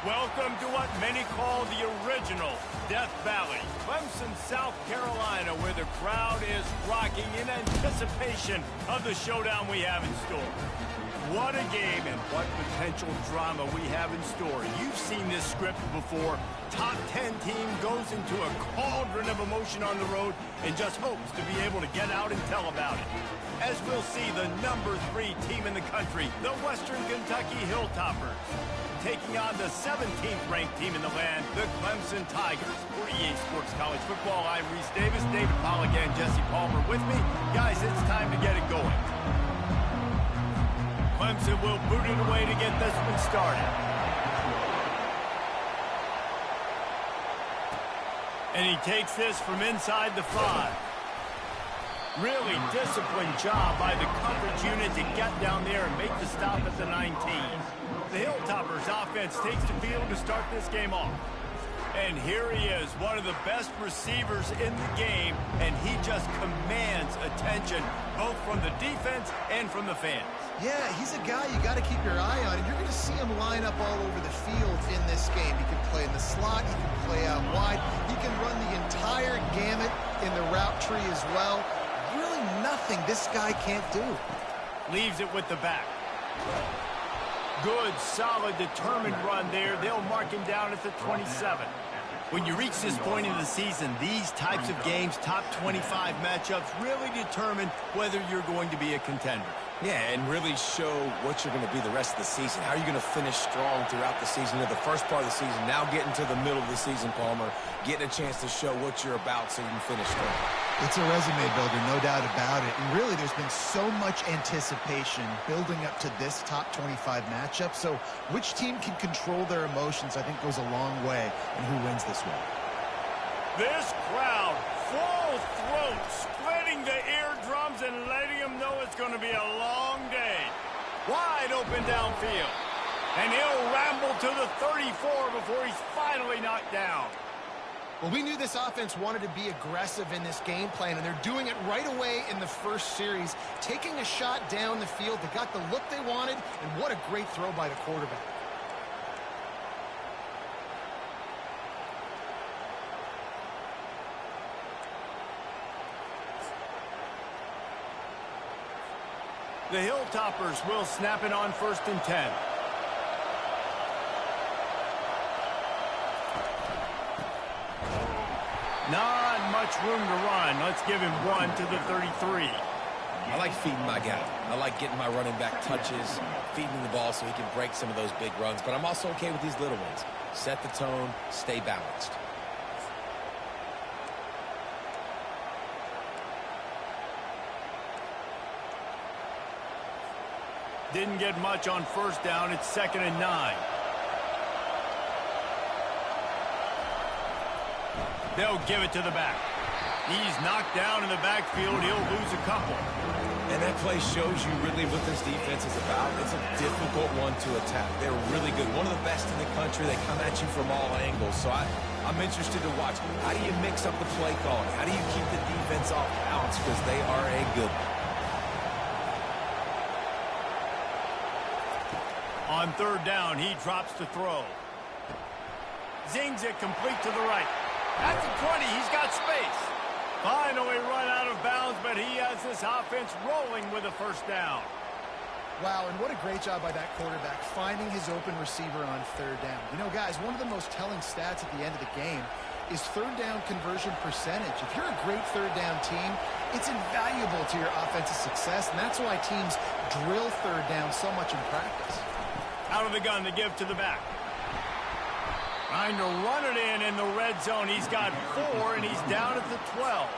Welcome to what many call the original Death Valley, Clemson, South Carolina, where the crowd is rocking in anticipation of the showdown we have in store. What a game and what potential drama we have in store. You've seen this script before. Top 10 team goes into a cauldron of emotion on the road and just hopes to be able to get out and tell about it. As we'll see, the number 3 team in the country, the Western Kentucky Hilltoppers, taking on the 17th ranked team in the land, the Clemson Tigers. For EA Sports College Football, I'm Reese Davis, David Pollack and Jesse Palmer with me. Guys, it's time to get it going. Clemson will boot it away to get this one started. And he takes this from inside the 5. Really disciplined job by the coverage unit to get down there and make the stop at the 19. The Hilltoppers offense takes the field to start this game off. And here he is, one of the best receivers in the game, and he just commands attention, both from the defense and from the fans. Yeah, he's a guy you got to keep your eye on, and you're going to see him line up all over the field in this game. He can play in the slot, he can play out wide, he can run the entire gamut in the route tree as well. Really nothing this guy can't do. Leaves it with the back. Good, solid, determined run there. They'll mark him down at the 27. When you reach this point in the season, these types of games, top 25 matchups, really determine whether you're going to be a contender. Yeah, and really show what you're going to be the rest of the season. How are you going to finish strong throughout the season? The first part of the season, now getting to the middle of the season, Palmer, getting a chance to show what you're about so you can finish strong. It's a resume builder, no doubt about it. And really, there's been so much anticipation building up to this top 25 matchup. So which team can control their emotions, I think, goes a long way in who wins this one. This crowd, full throat, splitting the eardrums and letting them know it's going to be a long day. Wide open downfield. And he'll ramble to the 34 before he's finally knocked down. Well, we knew this offense wanted to be aggressive in this game plan, and they're doing it right away in the first series, taking a shot down the field. They got the look they wanted, and what a great throw by the quarterback. The Hilltoppers will snap it on 1st and 10. Not much room to run. Let's give him 1 to the 33. I like feeding my guy. I like getting my running back touches, feeding him the ball so he can break some of those big runs. But I'm also okay with these little ones. Set the tone, stay balanced. Didn't get much on 1st down. It's 2nd and 9. They'll give it to the back. He's knocked down in the backfield. He'll lose a couple. And that play shows you really what this defense is about. It's a difficult one to attack. They're really good. One of the best in the country. They come at you from all angles. So I'm interested to watch. How do you mix up the play calling? How do you keep the defense off balance? Because they are a good one. On 3rd down, he drops to throw. Zings it complete to the right. At the 20, he's got space. Finally run out of bounds, but he has this offense rolling with a 1st down. Wow, and what a great job by that quarterback, finding his open receiver on 3rd down. You know, guys, one of the most telling stats at the end of the game is 3rd down conversion percentage. If you're a great 3rd down team, it's invaluable to your offensive success, and that's why teams drill 3rd down so much in practice. Out of the gun to give to the back. Trying to run it in the red zone. He's got 4, and he's down at the 12.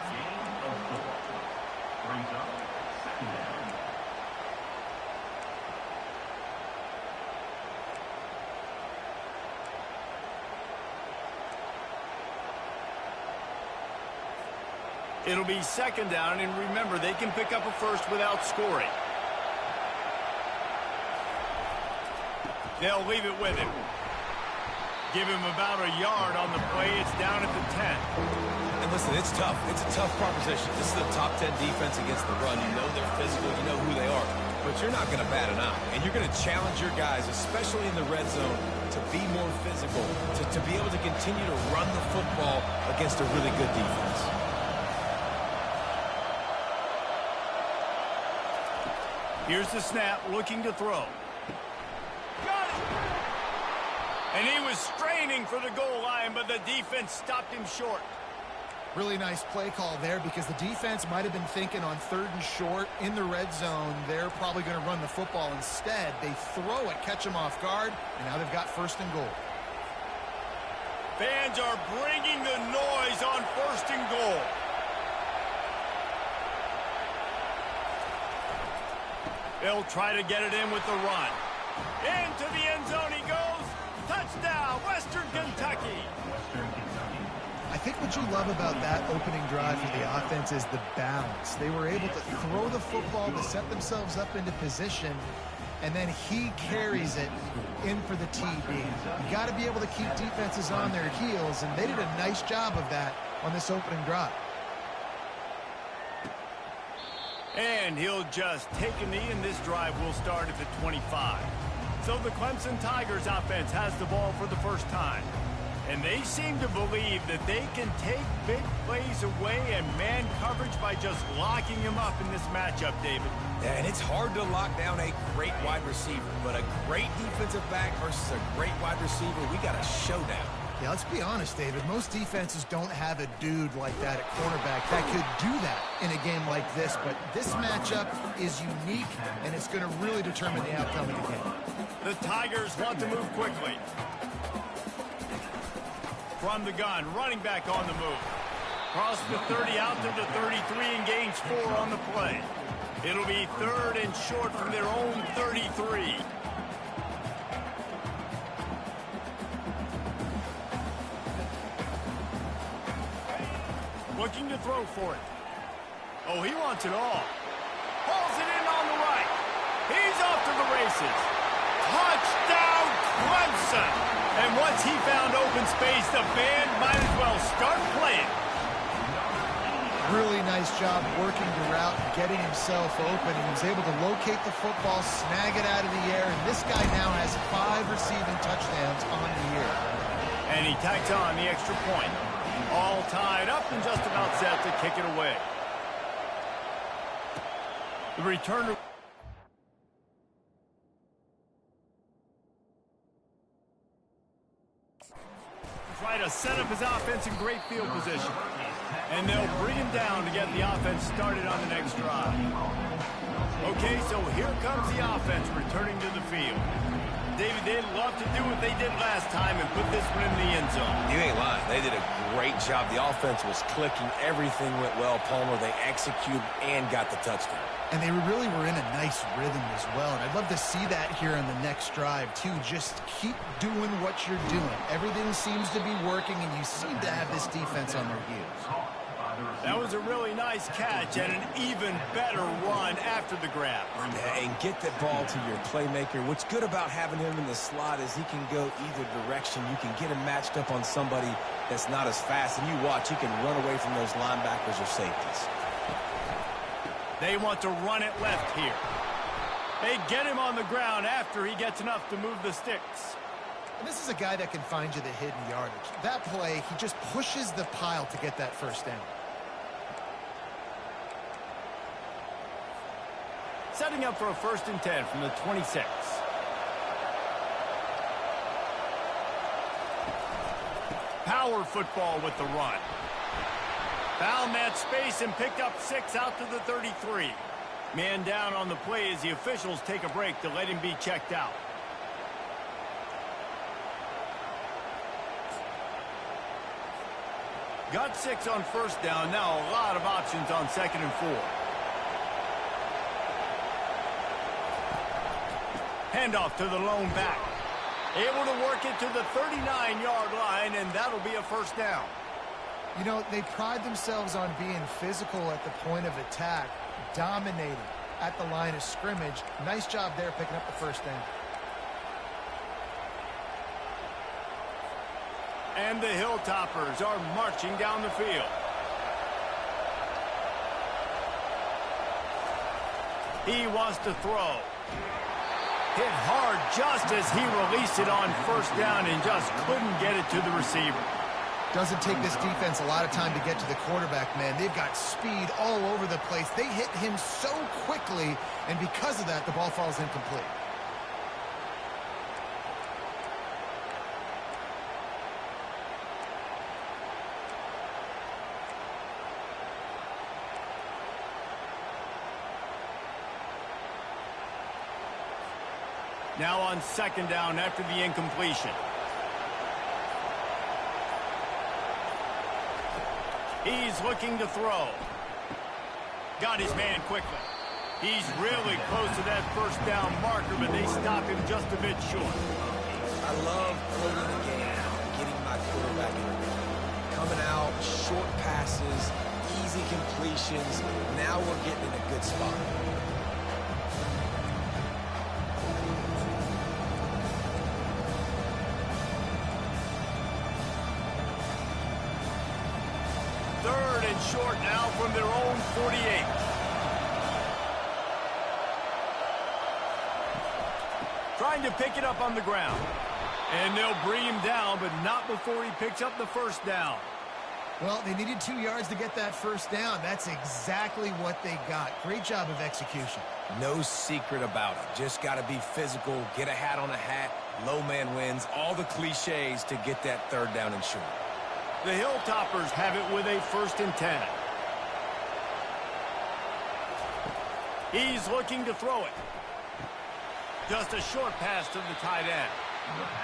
It'll be 2nd down, and remember, they can pick up a 1st without scoring. They'll leave it with him. Give him about a yard on the play. It's down at the 10. And listen, it's tough. It's a tough proposition. This is a top 10 defense against the run. You know they're physical. You know who they are. but you're not going to bat an eye. And you're going to challenge your guys, especially in the red zone, to be more physical, to be able to continue to run the football against a really good defense. Here's the snap, looking to throw. Got it! And he was straining for the goal line, but the defense stopped him short. Really nice play call there because the defense might have been thinking on 3rd and short in the red zone. They're probably going to run the football instead. They throw it, catch them off guard, and now they've got 1st and goal. Fans are bringing the noise on 1st and goal. They'll try to get it in with the run. Into the end zone he goes. Touchdown, Western Kentucky. I think what you love about that opening drive for the offense is the balance. They were able to throw the football to set themselves up into position, and then he carries it in for the TD. You got to be able to keep defenses on their heels, and they did a nice job of that on this opening drive. And he'll just take a knee, and this drive will start at the 25. So the Clemson Tigers offense has the ball for the first time. And they seem to believe that they can take big plays away and man coverage by just locking him up in this matchup, David. Yeah, and it's hard to lock down a great wide receiver, but a great defensive back versus a great wide receiver, we got a showdown. Yeah, let's be honest, David. Most defenses don't have a dude like that at cornerback that could do that in a game like this, but this matchup is unique, and it's going to really determine the outcome of the game. The Tigers want to move quickly. From the gun, running back on the move. Cross the 30 out to the 33 and gains 4 on the play. It'll be 3rd and short from their own 33. Looking to throw for it. Oh, he wants it all. Hauls it in on the right. He's off to the races. Touchdown, Clemson! And once he found open space, the band might as well start playing. Really nice job working the route, getting himself open. He was able to locate the football, snag it out of the air, and this guy now has 5 receiving touchdowns on the year. And he tacks on the extra point. All tied up and just about set to kick it away. The returner... try to set up his offense in great field position. And they'll bring him down to get the offense started on the next drive. Okay, so here comes the offense returning to the field. David, they'd love to do what they did last time and put this one in the end zone. You ain't lying. They did a great job. The offense was clicking. Everything went well, Palmer. They executed and got the touchdown. And they really were in a nice rhythm as well. And I'd love to see that here on the next drive, too. Just keep doing what you're doing. Everything seems to be working, and you seem to have this defense on their heels. That was a really nice catch and an even better run after the grab. And get the ball to your playmaker. What's good about having him in the slot is he can go either direction. You can get him matched up on somebody that's not as fast. And you watch, he can run away from those linebackers or safeties. They want to run it left here. They get him on the ground after he gets enough to move the sticks. And this is a guy that can find you the hidden yardage. That play, he just pushes the pile to get that first down. Setting up for a 1st and 10 from the 26. Power football with the run. Found that space and picked up 6 out to the 33. Man down on the play as the officials take a break to let him be checked out. Got 6 on 1st down. Now a lot of options on 2nd and 4. Handoff to the lone back. Able to work it to the 39-yard line, and that'll be a 1st down. You know, they pride themselves on being physical at the point of attack, dominating at the line of scrimmage. Nice job there picking up the 1st down. And the Hilltoppers are marching down the field. He wants to throw. Hit hard just as he released it on first down and just couldn't get it to the receiver. Doesn't take this defense a lot of time to get to the quarterback, man. They've got speed all over the place. They hit him so quickly, and because of that, the ball falls incomplete. Now on second down after the incompletion. He's looking to throw. Got his man quickly. He's really close to that first down marker, but they stop him just a bit short. I love early in the game getting my quarterback in the game. Coming out, short passes, easy completions. Now we're getting in a good spot. Third and short now from their own 48. Trying to pick it up on the ground. And they'll bring him down, but not before he picks up the first down. Well, they needed 2 yards to get that first down. That's exactly what they got. Great job of execution. No secret about it. Just got to be physical, get a hat on a hat, low man wins, all the cliches to get that third down and short. The Hilltoppers have it with a 1st and 10. He's looking to throw it. Just a short pass to the tight end.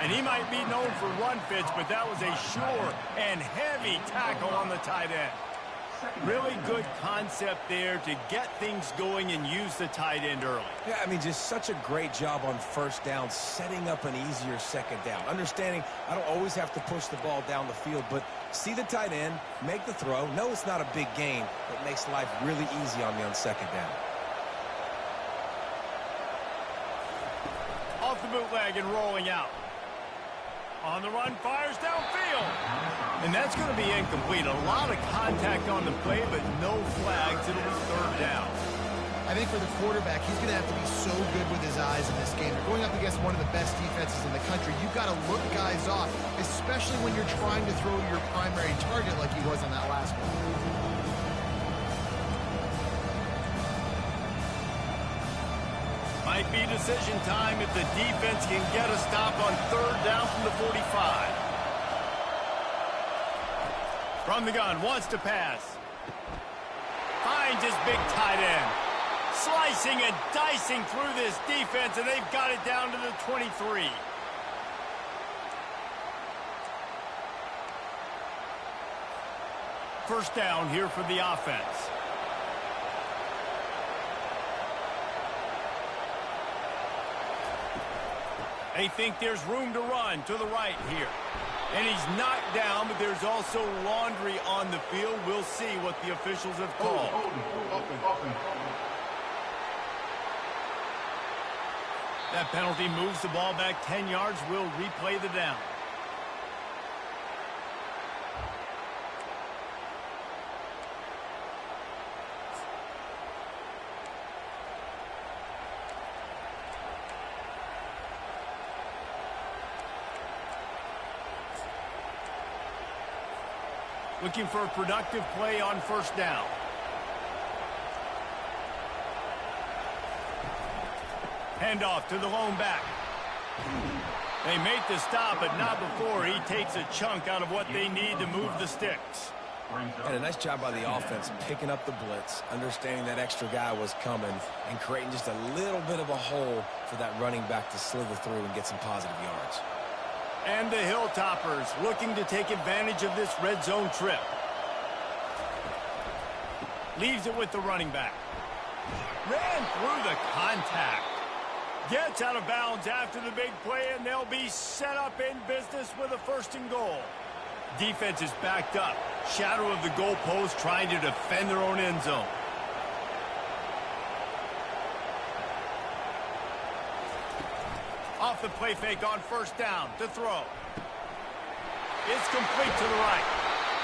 And he might be known for run fits, but that was a sure and heavy tackle on the tight end. Really good concept there to get things going and use the tight end early. Yeah, I mean, just such a great job on first down, setting up an easier second down. Understanding I don't always have to push the ball down the field, but see the tight end, make the throw. No, it's not a big gain, but makes life really easy on me on second down. Off the bootleg and rolling out. On the run, fires downfield. And that's going to be incomplete. A lot of contact on the play, but no flags. It'll be third down. I think for the quarterback, he's going to have to be so good with his eyes in this game. They're going up against one of the best defenses in the country. You've got to look guys off, especially when you're trying to throw to your primary target like he was in that last one. Might be decision time if the defense can get a stop on third down from the 45. From the gun, wants to pass. Finds his big tight end. Slicing and dicing through this defense, and they've got it down to the 23. First down here for the offense. They think there's room to run to the right here. And he's knocked down, but there's also laundry on the field. We'll see what the officials have called. That penalty moves the ball back 10 yards. We'll replay the down. Looking for a productive play on first down. Handoff to the lone back. They make the stop, but not before he takes a chunk out of what they need to move the sticks. And a nice job by the offense picking up the blitz, understanding that extra guy was coming, and creating just a little bit of a hole for that running back to slither through and get some positive yards. And the Hilltoppers looking to take advantage of this red zone trip. Leaves it with the running back. Ran through the contact. Gets out of bounds after the big play, and they'll be set up in business with a 1st and goal. Defense is backed up. Shadow of the goalpost trying to defend their own end zone. Off the play fake on first down to throw. It's complete to the right.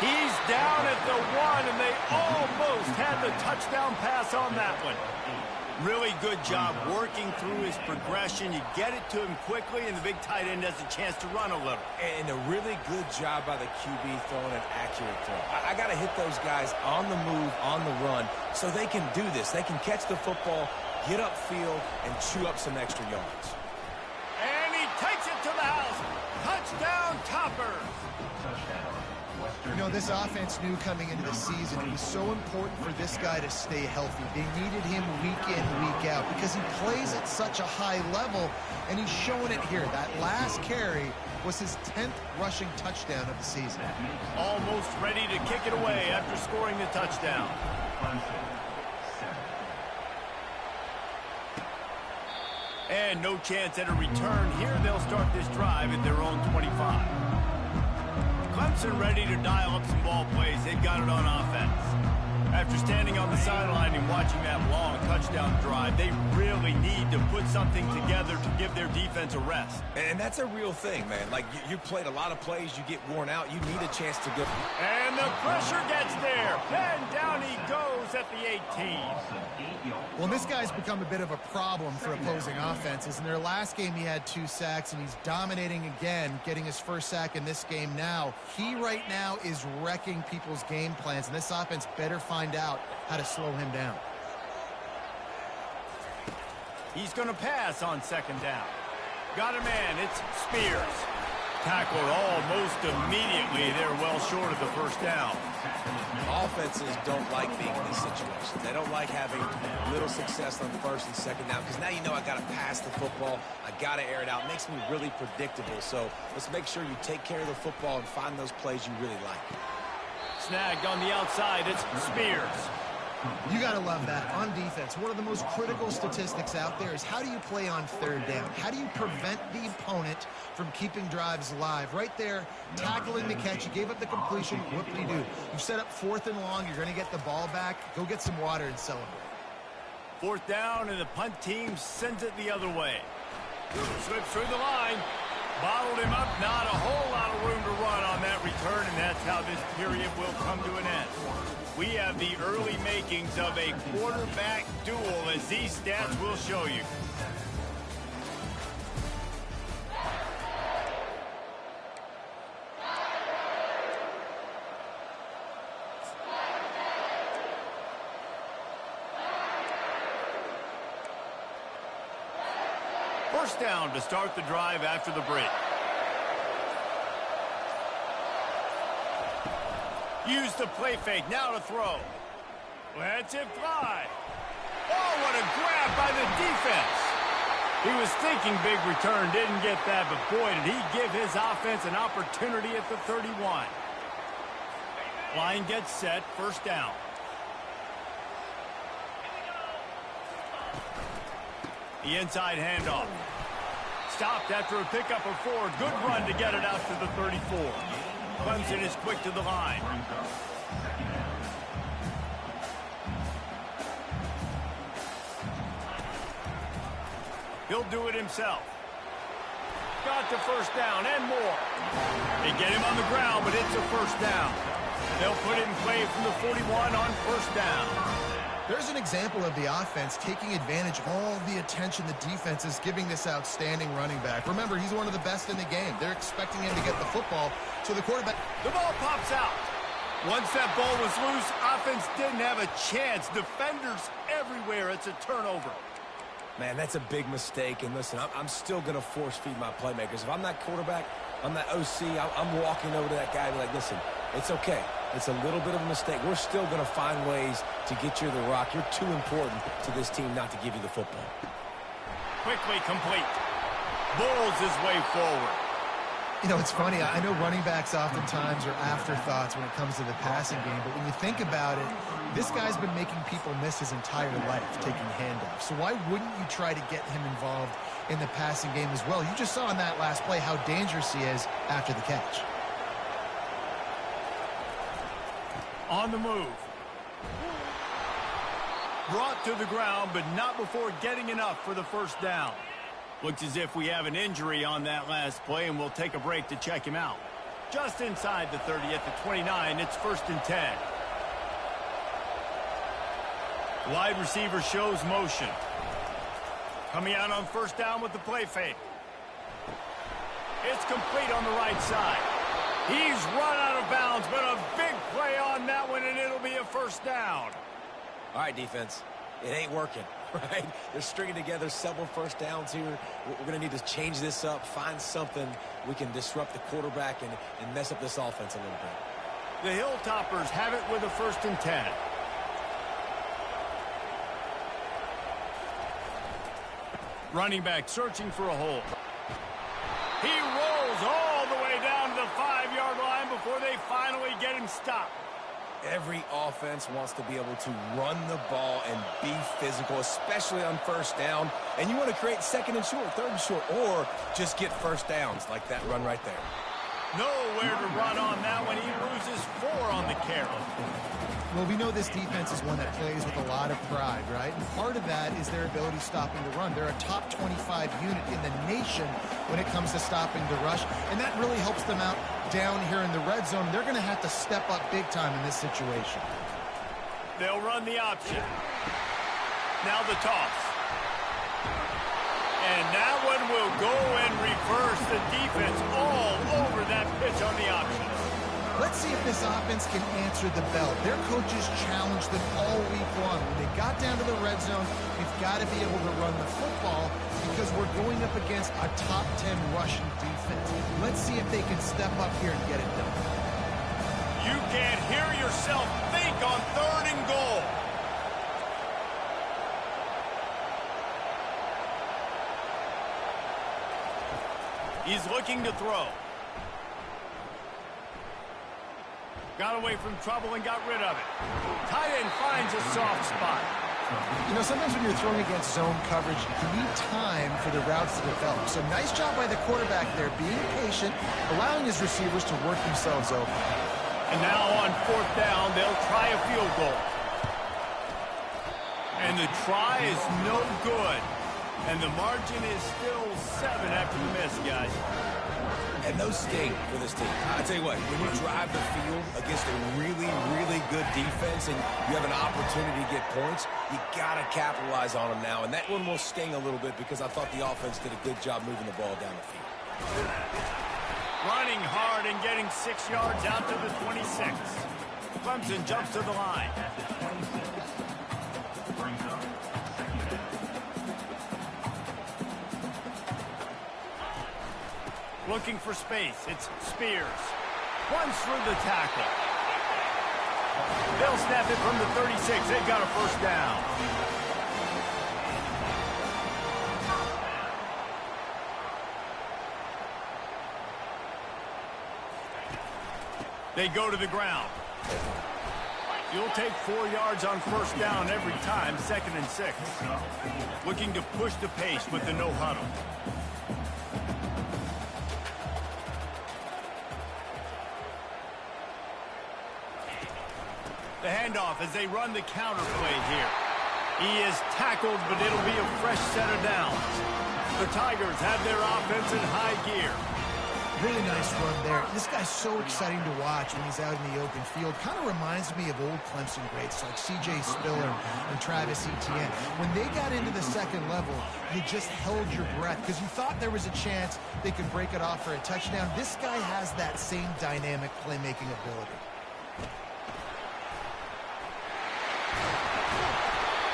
He's down at the 1, and they almost had the touchdown pass on that one. Really good job working through his progression. You get it to him quickly, and the big tight end has a chance to run a little. And a really good job by the QB throwing an accurate throw. I got to hit those guys on the move, on the run, so they can do this. They can catch the football, get upfield, and chew up some extra yards. And he takes it to the house. Touchdown, Toppers. You know, this offense knew coming into the season it was so important for this guy to stay healthy. They needed him week in, week out because he plays at such a high level, and he's showing it here. That last carry was his 10th rushing touchdown of the season. Almost ready to kick it away after scoring the touchdown. And no chance at a return here. They'll start this drive at their own 25. Clemson ready to dial up some ball plays. They've got it on offense. After standing on the sideline and watching that long touchdown drive, they really need to put something together to give their defense a rest. And that's a real thing, man. Like, you played a lot of plays, you get worn out, you need a chance to go. And the pressure gets there. And down he goes at the 18. Well, this guy's become a bit of a problem for opposing offenses. In their last game, he had 2 sacks, and he's dominating again, getting his first sack in this game now. He right now is wrecking people's game plans, and this offense better find out how to slow him down. He's going to pass on second down. Got a man. It's Spears. Tackled almost immediately. They're well short of the first down. Offenses don't like being in these situations. They don't like having little success on first and second down because now you know I got to pass the football. I got to air it out. It makes me really predictable. So let's make sure you take care of the football and find those plays you really like. Snagged on the outside. It's Spears. You got to love that. On defense, one of the most critical statistics out there is how do you play on third down? How do you prevent the opponent from keeping drives alive? Right there, tackling the catch. You gave up the completion. What do? You set up 4th and long. You're going to get the ball back. Go get some water and celebrate. 4th down, and the punt team sends it the other way. Slips through the line. Bottled him up. Not a whole lot of room to run on that return, and that's how this period will come to an end. We have the early makings of a quarterback duel, as these stats will show you. First down to start the drive after the break. Use the play fake, now to throw. Lets it fly. Oh, what a grab by the defense. He was thinking big return, didn't get that, but boy, did he give his offense an opportunity at the 31. Line gets set, first down. The inside handoff. Stopped after a pickup of 4. Good run to get it out to the 34. Clemson is quick to the line. He'll do it himself. Got the first down and more. They get him on the ground, but it's a first down. They'll put it in play from the 41 on first down. There's an example of the offense taking advantage of all the attention the defense is giving this outstanding running back. Remember, he's one of the best in the game. They're expecting him to get the football, so the quarterback... The ball pops out. Once that ball was loose, offense didn't have a chance. Defenders everywhere. It's a turnover. Man, that's a big mistake. And listen, I'm still going to force feed my playmakers. If I'm that quarterback, I'm that OC, I'm walking over to that guy and be like, listen, it's okay. It's a little bit of a mistake. We're still going to find ways to get you the rock. You're too important to this team not to give you the football. Quickly complete. Bulls his way forward. You know, it's funny. I know running backs oftentimes are afterthoughts when it comes to the passing game, but when you think about it, this guy's been making people miss his entire life taking handoffs. So why wouldn't you try to get him involved in the passing game as well? You just saw in that last play how dangerous he is after the catch. On the move. Brought to the ground, but not before getting enough for the first down. Looks as if we have an injury on that last play, and we'll take a break to check him out. Just inside the 30 at the 29, it's 1st and 10. Wide receiver shows motion. Coming out on first down with the play fake. It's complete on the right side. He's run out of bounds, but a big play on that one, and it'll be a first down. All right, defense. It ain't working, right? They're stringing together several first downs here. We're going to need to change this up, find something we can disrupt the quarterback and mess up this offense a little bit. The Hilltoppers have it with a 1st and 10. Running back searching for a hole. He rolls all the way down to the 5-yard line before they finally get him stopped. Every offense wants to be able to run the ball and be physical, especially on first down. And you want to create 2nd and short, 3rd and short, or just get first downs like that run right there. Nowhere to run on that one. He loses 4 on the carry. Well, we know this defense is one that plays with a lot of pride, right? And part of that is their ability stopping the run. They're a top 25 unit in the nation when it comes to stopping the rush, and that really helps them out down here in the red zone. They're going to have to step up big time in this situation. They'll run the option. Now the toss. And that one will go and reverse the defense all over that pitch on the option. Let's see if this offense can answer the bell. Their coaches challenged them all week long. When they got down to the red zone, we've got to be able to run the football because we're going up against a top 10 rushing defense. Let's see if they can step up here and get it done. You can't hear yourself think on 3rd and goal. He's looking to throw. Got away from trouble and got rid of it. Tight end finds a soft spot. You know, sometimes when you're throwing against zone coverage, you need time for the routes to develop. So nice job by the quarterback there, being patient, allowing his receivers to work themselves open. And now on 4th down, they'll try a field goal. And the try is no good. And the margin is still 7 after the miss, guys. And those sting for this team. I tell you what, when you drive the field against a really, really good defense and you have an opportunity to get points, you got to capitalize on them now. And that one will sting a little bit because I thought the offense did a good job moving the ball down the field. Running hard and getting 6 yards out to the 26. Clemson jumps to the line. Looking for space. It's Spears. Runs through the tackle. They'll snap it from the 36. They've got a 1st down. They go to the ground. You'll take 4 yards on 1st down every time, 2nd and 6. Looking to push the pace with the no huddle. The handoff as they run the counter play here. He is tackled, but it'll be a fresh set of downs. The Tigers have their offense in high gear. Really nice run there. This guy's so exciting to watch when he's out in the open field. Kind of reminds me of old Clemson greats like C.J. Spiller and Travis Etienne. When they got into the 2nd level, you just held your breath because you thought there was a chance they could break it off for a touchdown. This guy has that same dynamic playmaking ability.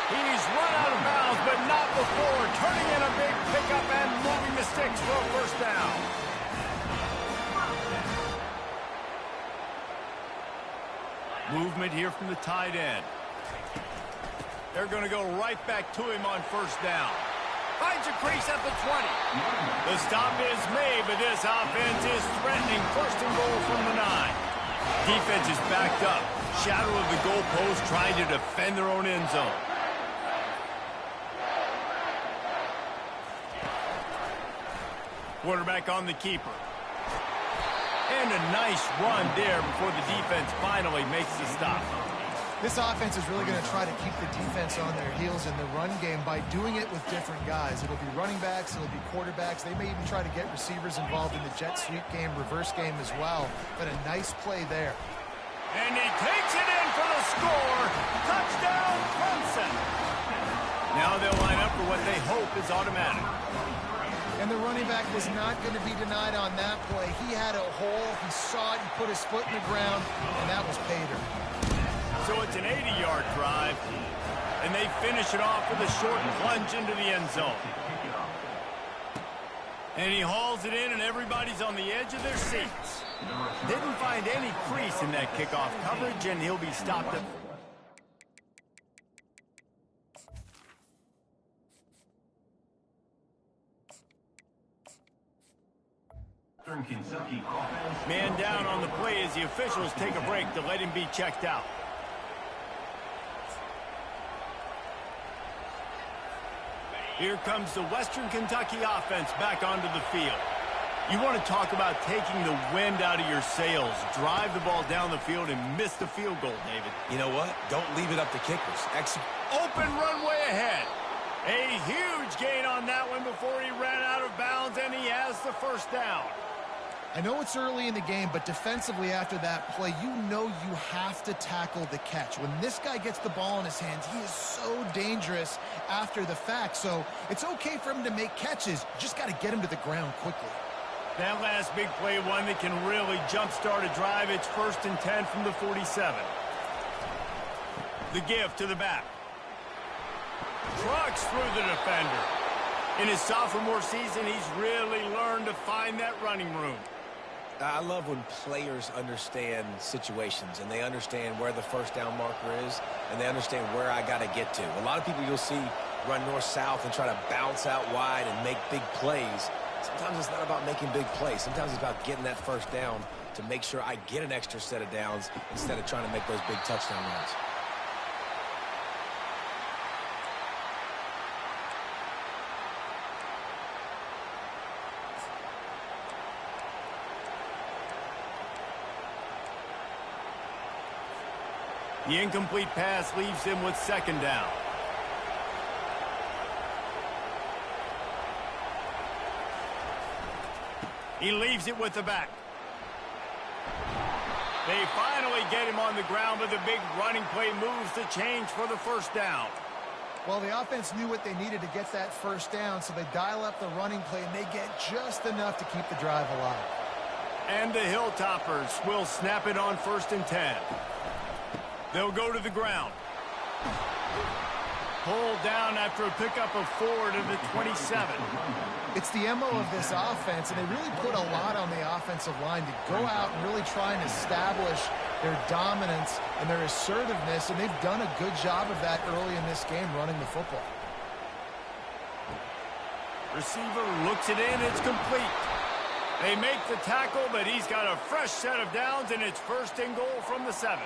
He's run out of bounds, but not before turning in a big pickup and moving the sticks for a 1st down. Movement here from the tight end. They're going to go right back to him on 1st down. Finds a crease at the 20. The stop is made, but this offense is threatening 1st and goal from the 9. Defense is backed up. Shadow of the goalpost trying to defend their own end zone. Quarterback on the keeper. And a nice run there before the defense finally makes the stop. This offense is really going to try to keep the defense on their heels in the run game by doing it with different guys. It'll be running backs, it'll be quarterbacks. They may even try to get receivers involved in the jet sweep game, reverse game as well. But a nice play there. And he takes it in for the score. Touchdown, Clemson. Now they'll line up for what they hope is automatic. And the running back was not going to be denied on that play. He had a hole. He saw it. He put his foot in the ground, and that was pay dirt. So it's an 80-yard drive, and they finish it off with a short plunge into the end zone. And he hauls it in, and everybody's on the edge of their seats. Didn't find any crease in that kickoff coverage, and he'll be stopped at... Man down on the play as the officials take a break to let him be checked out. Here comes the Western Kentucky offense back onto the field. You want to talk about taking the wind out of your sails. Drive the ball down the field and miss the field goal, David. You know what? Don't leave it up to kickers. Open runway ahead. A huge gain on that one before he ran out of bounds, and he has the first down. I know it's early in the game, but defensively after that play, you know you have to tackle the catch. When this guy gets the ball in his hands, he is so dangerous after the fact. So it's okay for him to make catches. Just got to get him to the ground quickly. That last big play, one that can really jumpstart a drive. It's 1st and 10 from the 47. The give to the back. Trucks through the defender. In his sophomore season, he's really learned to find that running room. I love when players understand situations and they understand where the first down marker is and they understand where I got to get to. A lot of people you'll see run north-south and try to bounce out wide and make big plays. Sometimes it's not about making big plays. Sometimes it's about getting that first down to make sure I get an extra set of downs instead of trying to make those big touchdown runs. The incomplete pass leaves him with 2nd down. He leaves it with the back. They finally get him on the ground, but the big running play moves the change for the first down. Well, the offense knew what they needed to get that first down, so they dial up the running play, and they get just enough to keep the drive alive. And the Hilltoppers will snap it on 1st and 10. They'll go to the ground. Pulled down after a pickup of 4 to the 27. It's the MO of this offense, and they really put a lot on the offensive line to go out and really try and establish their dominance and their assertiveness, and they've done a good job of that early in this game running the football. Receiver looks it in. It's complete. They make the tackle, but he's got a fresh set of downs, and it's 1st and goal from the 7.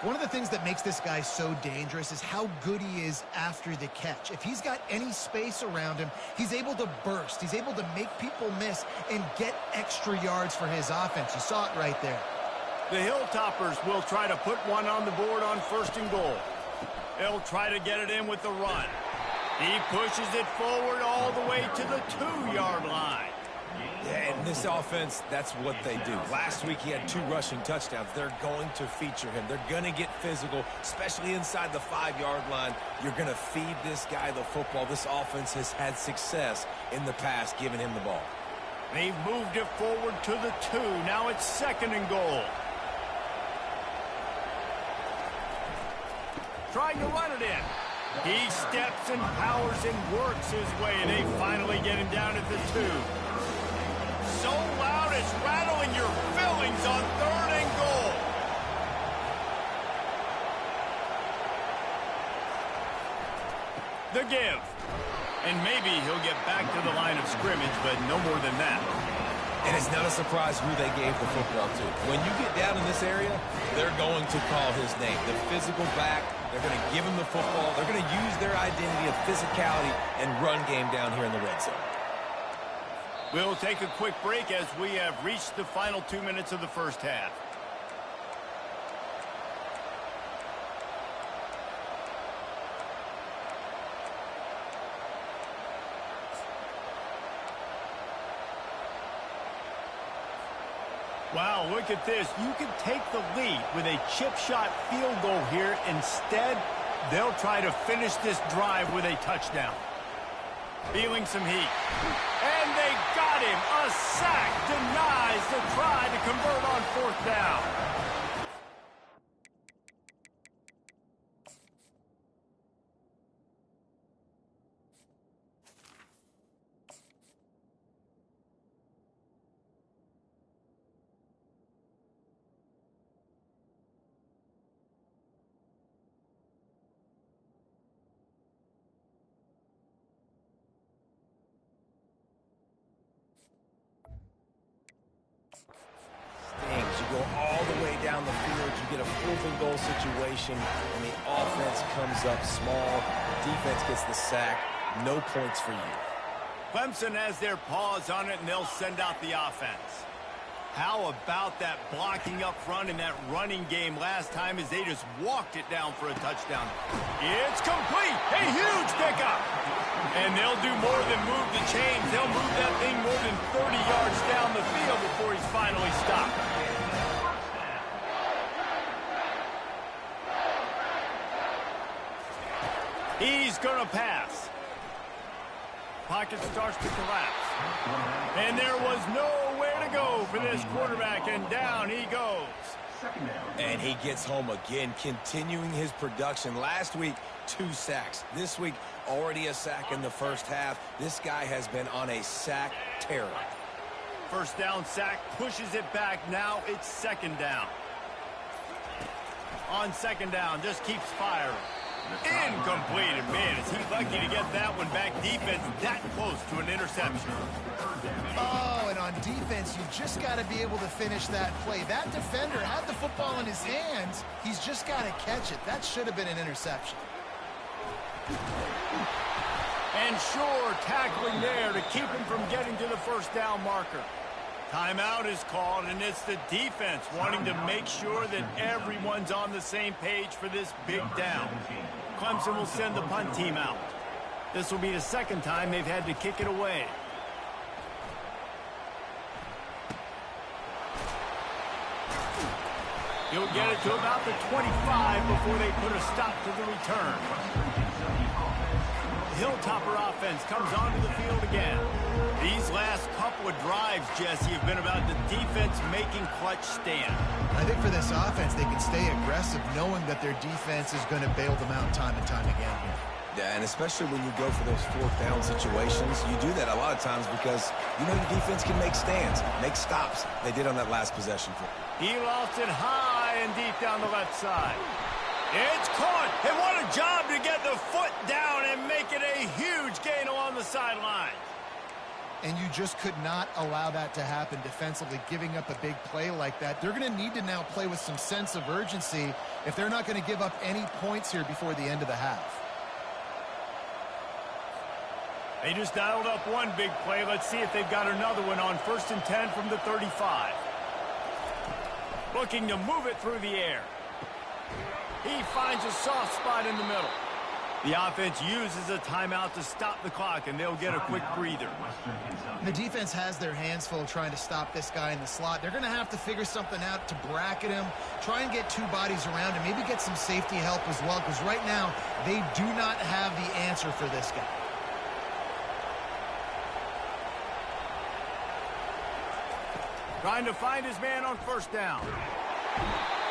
One of the things that makes this guy so dangerous is how good he is after the catch. If he's got any space around him, he's able to burst. He's able to make people miss and get extra yards for his offense. You saw it right there. The Hilltoppers will try to put one on the board on 1st and goal. They'll try to get it in with the run. He pushes it forward all the way to the 2-yard line. Yeah, and this offense, that's what they do. Last week he had 2 rushing touchdowns. They're going to feature him. They're going to get physical, especially inside the 5-yard line. You're going to feed this guy the football. This offense has had success in the past giving him the ball. They've moved it forward to the 2. Now it's 2nd and goal. Trying to run it in. He steps and powers and works his way, and they finally get him down at the 2. So loud it's rattling your fillings on 3rd and goal. The give. And maybe he'll get back to the line of scrimmage, but no more than that. And it's not a surprise who they gave the football to. When you get down in this area, they're going to call his name. The physical back, they're going to give him the football. They're going to use their identity of physicality and run game down here in the red zone. We'll take a quick break as we have reached the final 2 minutes of the first half. Wow, look at this. You can take the lead with a chip shot field goal here. Instead, they'll try to finish this drive with a touchdown. Feeling some heat. And they got him. A sack denies the try to convert on 4th down. Go all the way down the field, you get a 4th and goal situation, and the offense comes up small. Defense gets the sack. No points for you. Clemson has their paws on it, and they'll send out the offense. How about that blocking up front in that running game last time as they just walked it down for a touchdown? It's complete. A huge pickup. And they'll do more than move the chains. They'll move that thing more than 30 yards down the field before he's finally stopped. He's going to pass. Pocket starts to collapse. And there was nowhere to go for this quarterback, and down he goes. And he gets home again, continuing his production. Last week, 2 sacks. This week, already a sack in the first half. This guy has been on a sack terror. First down sack, pushes it back. Now it's 2nd down. On 2nd down, just keeps firing. Incomplete, and man, is he lucky to get that one back. Defense that close to an interception. Oh, and on defense, you just got to be able to finish that play. That defender had the football in his hands. He's just got to catch it. That should have been an interception. And sure, tackling there to keep him from getting to the first down marker. Timeout is called, and it's the defense wanting to make sure that everyone's on the same page for this big down. Clemson will send the punt team out. This will be the 2nd time they've had to kick it away. He'll get it to about the 25 before they put a stop to the return. The Hilltopper offense comes onto the field again. These last couple of drives, Jesse, have been about the defense making clutch stand. I think for this offense, they can stay aggressive knowing that their defense is going to bail them out time and time again here. Yeah, and especially when you go for those 4th down situations, you do that a lot of times because you know your defense can make stands, make stops. They did on that last possession. He lost it high and deep down the left side. It's caught, and what a job to get the foot down and make it a huge gain along the sideline. And you just could not allow that to happen defensively, giving up a big play like that. They're going to need to now play with some sense of urgency if they're not going to give up any points here before the end of the half. They just dialed up one big play. Let's see if they've got another one on 1st and 10 from the 35. Looking to move it through the air. He finds a soft spot in the middle. The offense uses a timeout to stop the clock, and they'll get a quick breather. The defense has their hands full trying to stop this guy in the slot. They're going to have to figure something out to bracket him, try and get 2 bodies around him, maybe get some safety help as well, because right now they do not have the answer for this guy. Trying to find his man on 1st down.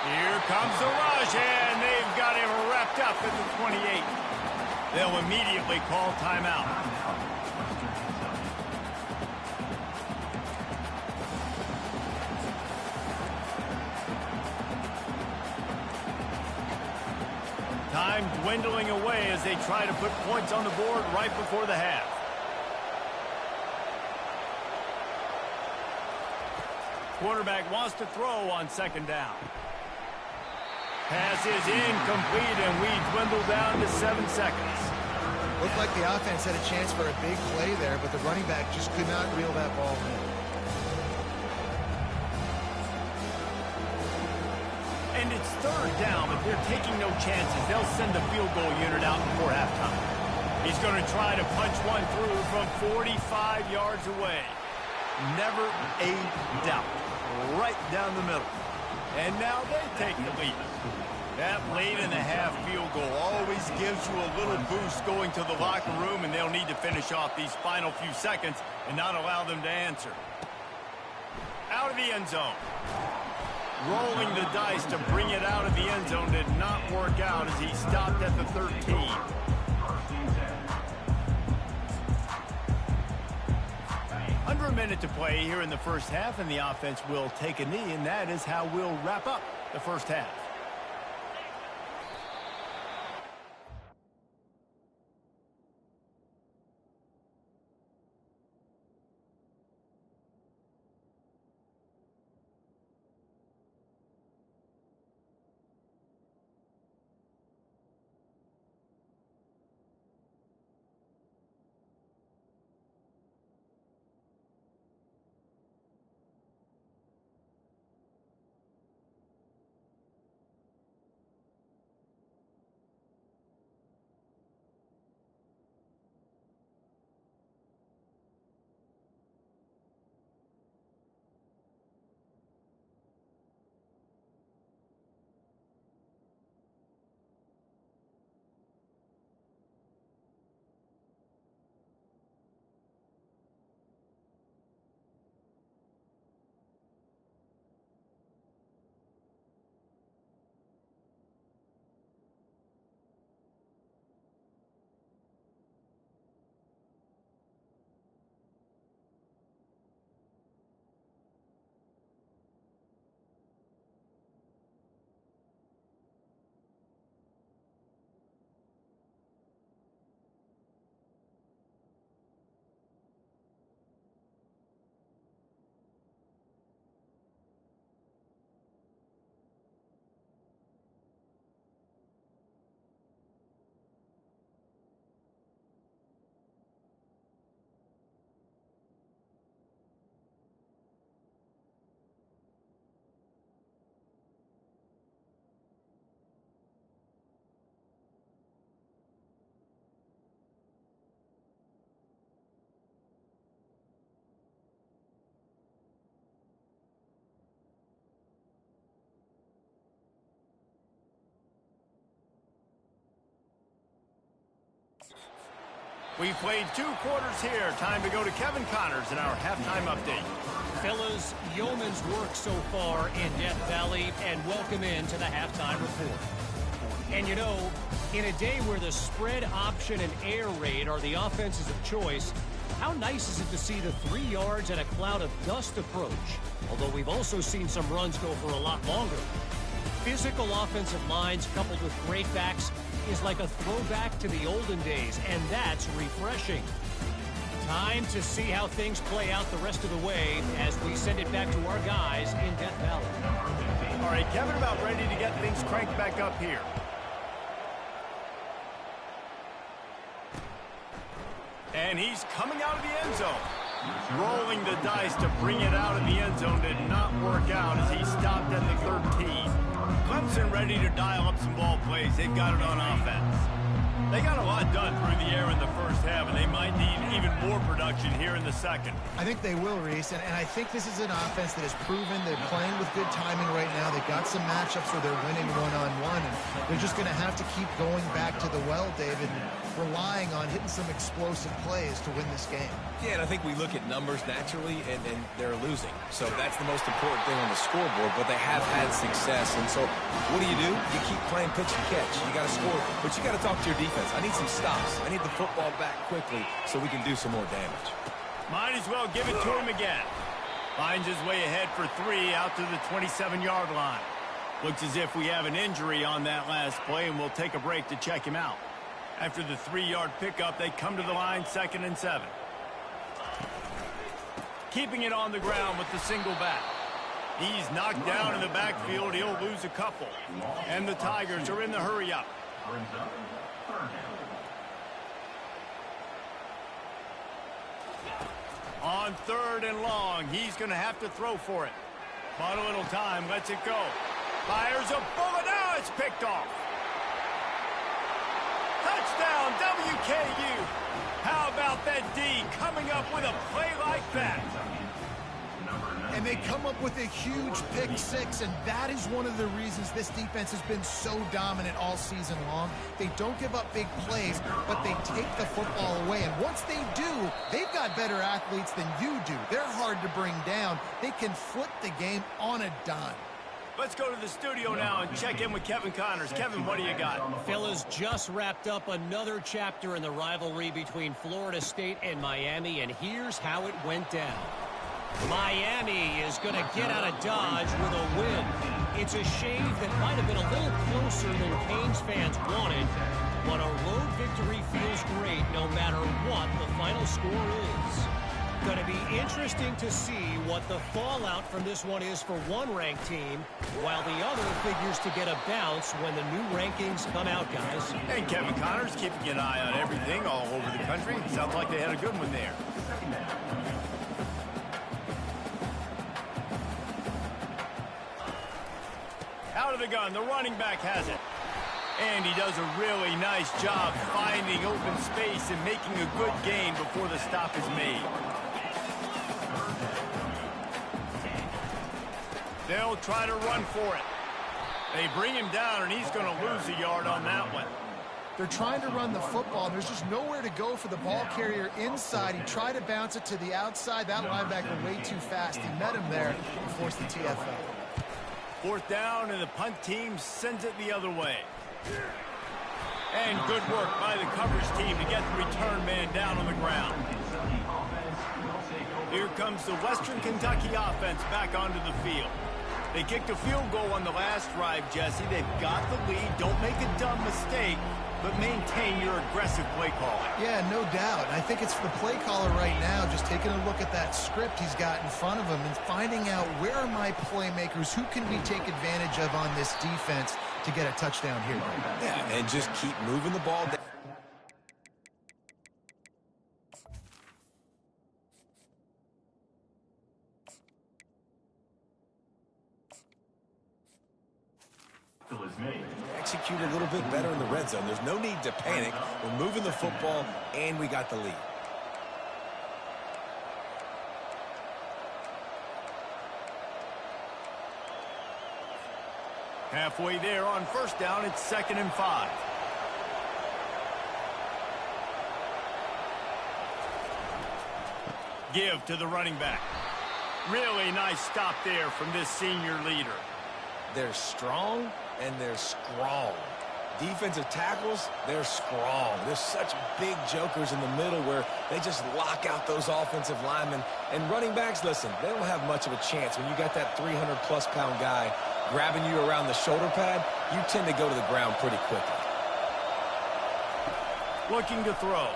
Here comes the rush, and they've got him wrapped up at the 28. They'll immediately call timeout. Time dwindling away as they try to put points on the board right before the half. Quarterback wants to throw on 2nd down. Pass is incomplete, and we dwindle down to 7 seconds. Looked like the offense had a chance for a big play there, but the running back just could not reel that ball in. And it's 3rd down, but they're taking no chances. They'll send the field goal unit out before halftime. He's going to try to punch one through from 45 yards away. Never a doubt. right down the middle. And now they take the lead. That late in the half field goal always gives you a little boost going to the locker room, and they'll need to finish off these final few seconds and not allow them to answer. Out of the end zone. Rolling the dice to bring it out of the end zone did not work out as he stopped at the 13. Under a minute to play here in the first half, and the offense will take a knee, and that is how we'll wrap up the first half. We've played 2 quarters here. Time to go to Kevin Connors in our halftime update. Fellas, yeoman's work so far in Death Valley, and welcome into the halftime report. And you know, in a day where the spread option and air raid are the offenses of choice, how nice is it to see the 3 yards and a cloud of dust approach? Although we've also seen some runs go for a lot longer. Physical offensive lines coupled with great backs is like a throwback to the olden days, and that's refreshing. Time to see how things play out the rest of the way as we send it back to our guys in Death Valley. All right, Kevin, about ready to get things cranked back up here. And he's coming out of the end zone. Rolling the dice to bring it out of the end zone did not work out as he stopped at the 13. Clemson ready to dial up some ball plays. They've got it on offense. They got a lot done through the air in the first half, and they might need even more production here in the second. I think they will, Reese, and I think this is an offense that has proven they're playing with good timing right now. They've got some matchups where they're winning one-on-one, and they're just going to have to keep going back to the well, David, and relying on hitting some explosive plays to win this game. Yeah, and I think we look at numbers naturally, and they're losing. So that's the most important thing on the scoreboard, but they have had success. And so what do? You keep playing pitch and catch. You got to score, but you got to talk to your defense. I need some stops. I need the football back quickly so we can do some more damage. Might as well give it to him again. Finds his way ahead for 3 out to the 27-yard line. Looks as if we have an injury on that last play, and we'll take a break to check him out. After the 3-yard pickup, they come to the line 2nd and 7. Keeping it on the ground with the single back. He's knocked down in the backfield. He'll lose a couple. And the Tigers are in the hurry-up. On 3rd and long, he's going to have to throw for it. But a little time, lets it go. Fires a bullet. Now it's picked off. Touchdown, WKU. How about that D coming up with a play like that? And they come up with a huge pick six, and that is one of the reasons this defense has been so dominant all season long. They don't give up big plays, but they take the football away. And once they do, they've got better athletes than you do. They're hard to bring down. They can flip the game on a dime. Let's go to the studio now and check in with Kevin Connors. Kevin, what do you got? Fellas, just wrapped up another chapter in the rivalry between Florida State and Miami, and here's how it went down. Miami is going to get out of Dodge with a win. It's a shave that might have been a little closer than Canes fans wanted, but a road victory feels great no matter what the final score is. Going to be interesting to see what the fallout from this one is for one ranked team, while the other figures to get a bounce when the new rankings come out, guys. And Kevin Connors keeping an eye on everything all over the country. Sounds like they had a good one there. Out of the gun, the running back has it. And he does a really nice job finding open space and making a good gain before the stop is made. They'll try to run for it. They bring him down, and he's going to lose a yard on that one. They're trying to run the football, and there's just nowhere to go for the ball carrier inside. He tried to bounce it to the outside. That linebacker way too fast. He met him there and forced the TFL. Fourth down, and the punt team sends it the other way. And good work by the coverage team to get the return man down on the ground. Here comes the Western Kentucky offense back onto the field. They kicked a field goal on the last drive, Jesse. They've got the lead. Don't make a dumb mistake, but maintain your aggressive play calling. Yeah, no doubt. I think it's the play caller right now just taking a look at that script he's got in front of him and finding out where are my playmakers, who can we take advantage of on this defense to get a touchdown here. Yeah, and just keep moving the ball down. Execute a little bit better in the red zone. There's no need to panic. We're moving the football, and we got the lead. Halfway there on first down, it's 2nd and 5. Give to the running back. Really nice stop there from this senior leader. They're strong and they're strong. Defensive tackles, they're strong. There's such big jokers in the middle where they just lock out those offensive linemen. And running backs, listen, they don't have much of a chance. When you got that 300-plus pound guy grabbing you around the shoulder pad, you tend to go to the ground pretty quickly. Looking to throw.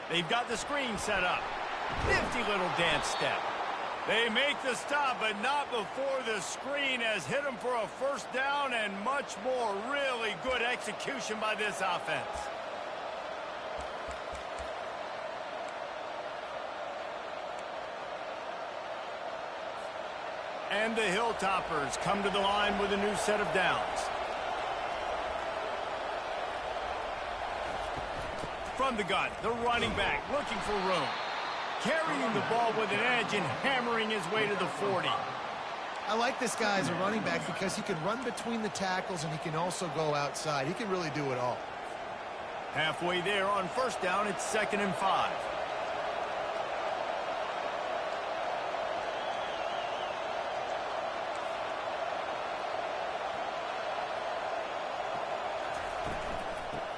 They've got the screen set up. Nifty little dance step. They make the stop, but not before the screen has hit them for a first down and much more. Really good execution by this offense. And the Hilltoppers come to the line with a new set of downs. From the gun, the running back looking for room. Carrying the ball with an edge and hammering his way to the 40. I like this guy as a running back because he can run between the tackles and he can also go outside. He can really do it all. Halfway there on first down, it's 2nd and 5.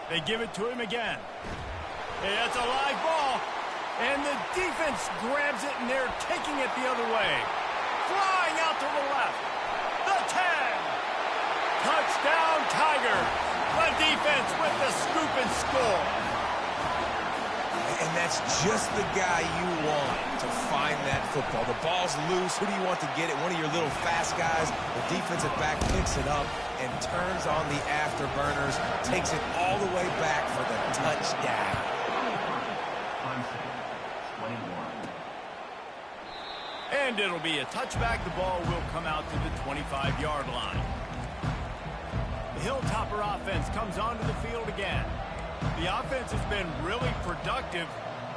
They give it to him again. Hey, that's a live ball. And the defense grabs it, and they're taking it the other way. Flying out to the left. The 10. Touchdown, Tigers. The defense with the scoop and score. And that's just the guy you want to find that football. The ball's loose. Who do you want to get it? One of your little fast guys. The defensive back picks it up and turns on the afterburners. Takes it all the way back for the touchdown. And it'll be a touchback. The ball will come out to the 25-yard line. The Hilltopper offense comes onto the field again. The offense has been really productive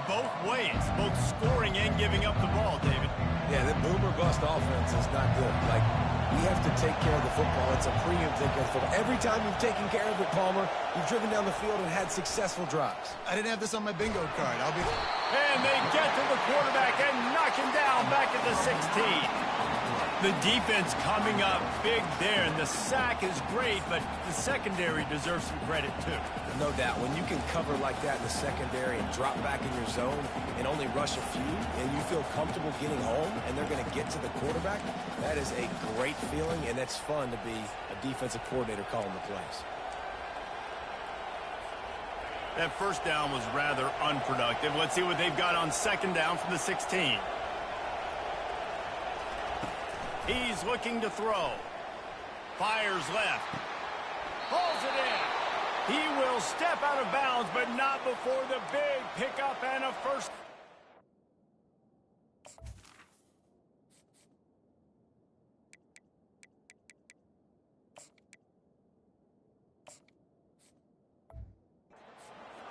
both ways, both scoring and giving up the ball, David. Yeah, the boomer bust offense is not good. Like, we have to take care of the football. It's a premium take care of the football. Every time you've taken care of it, Palmer, you've driven down the field and had successful drives. I didn't have this on my bingo card. And they get to the quarterback and knock him down back at the 16. The defense coming up big there, and the sack is great, but the secondary deserves some credit, too. No doubt. When you can cover like that in the secondary and drop back in your zone and only rush a few, and you feel comfortable getting home, and they're going to get to the quarterback, that is a great feeling, and it's fun to be a defensive coordinator calling the plays. That first down was rather unproductive. Let's see what they've got on second down from the 16. He's looking to throw. Fires left. Pulls it in. He will step out of bounds, but not before the big pickup and a first.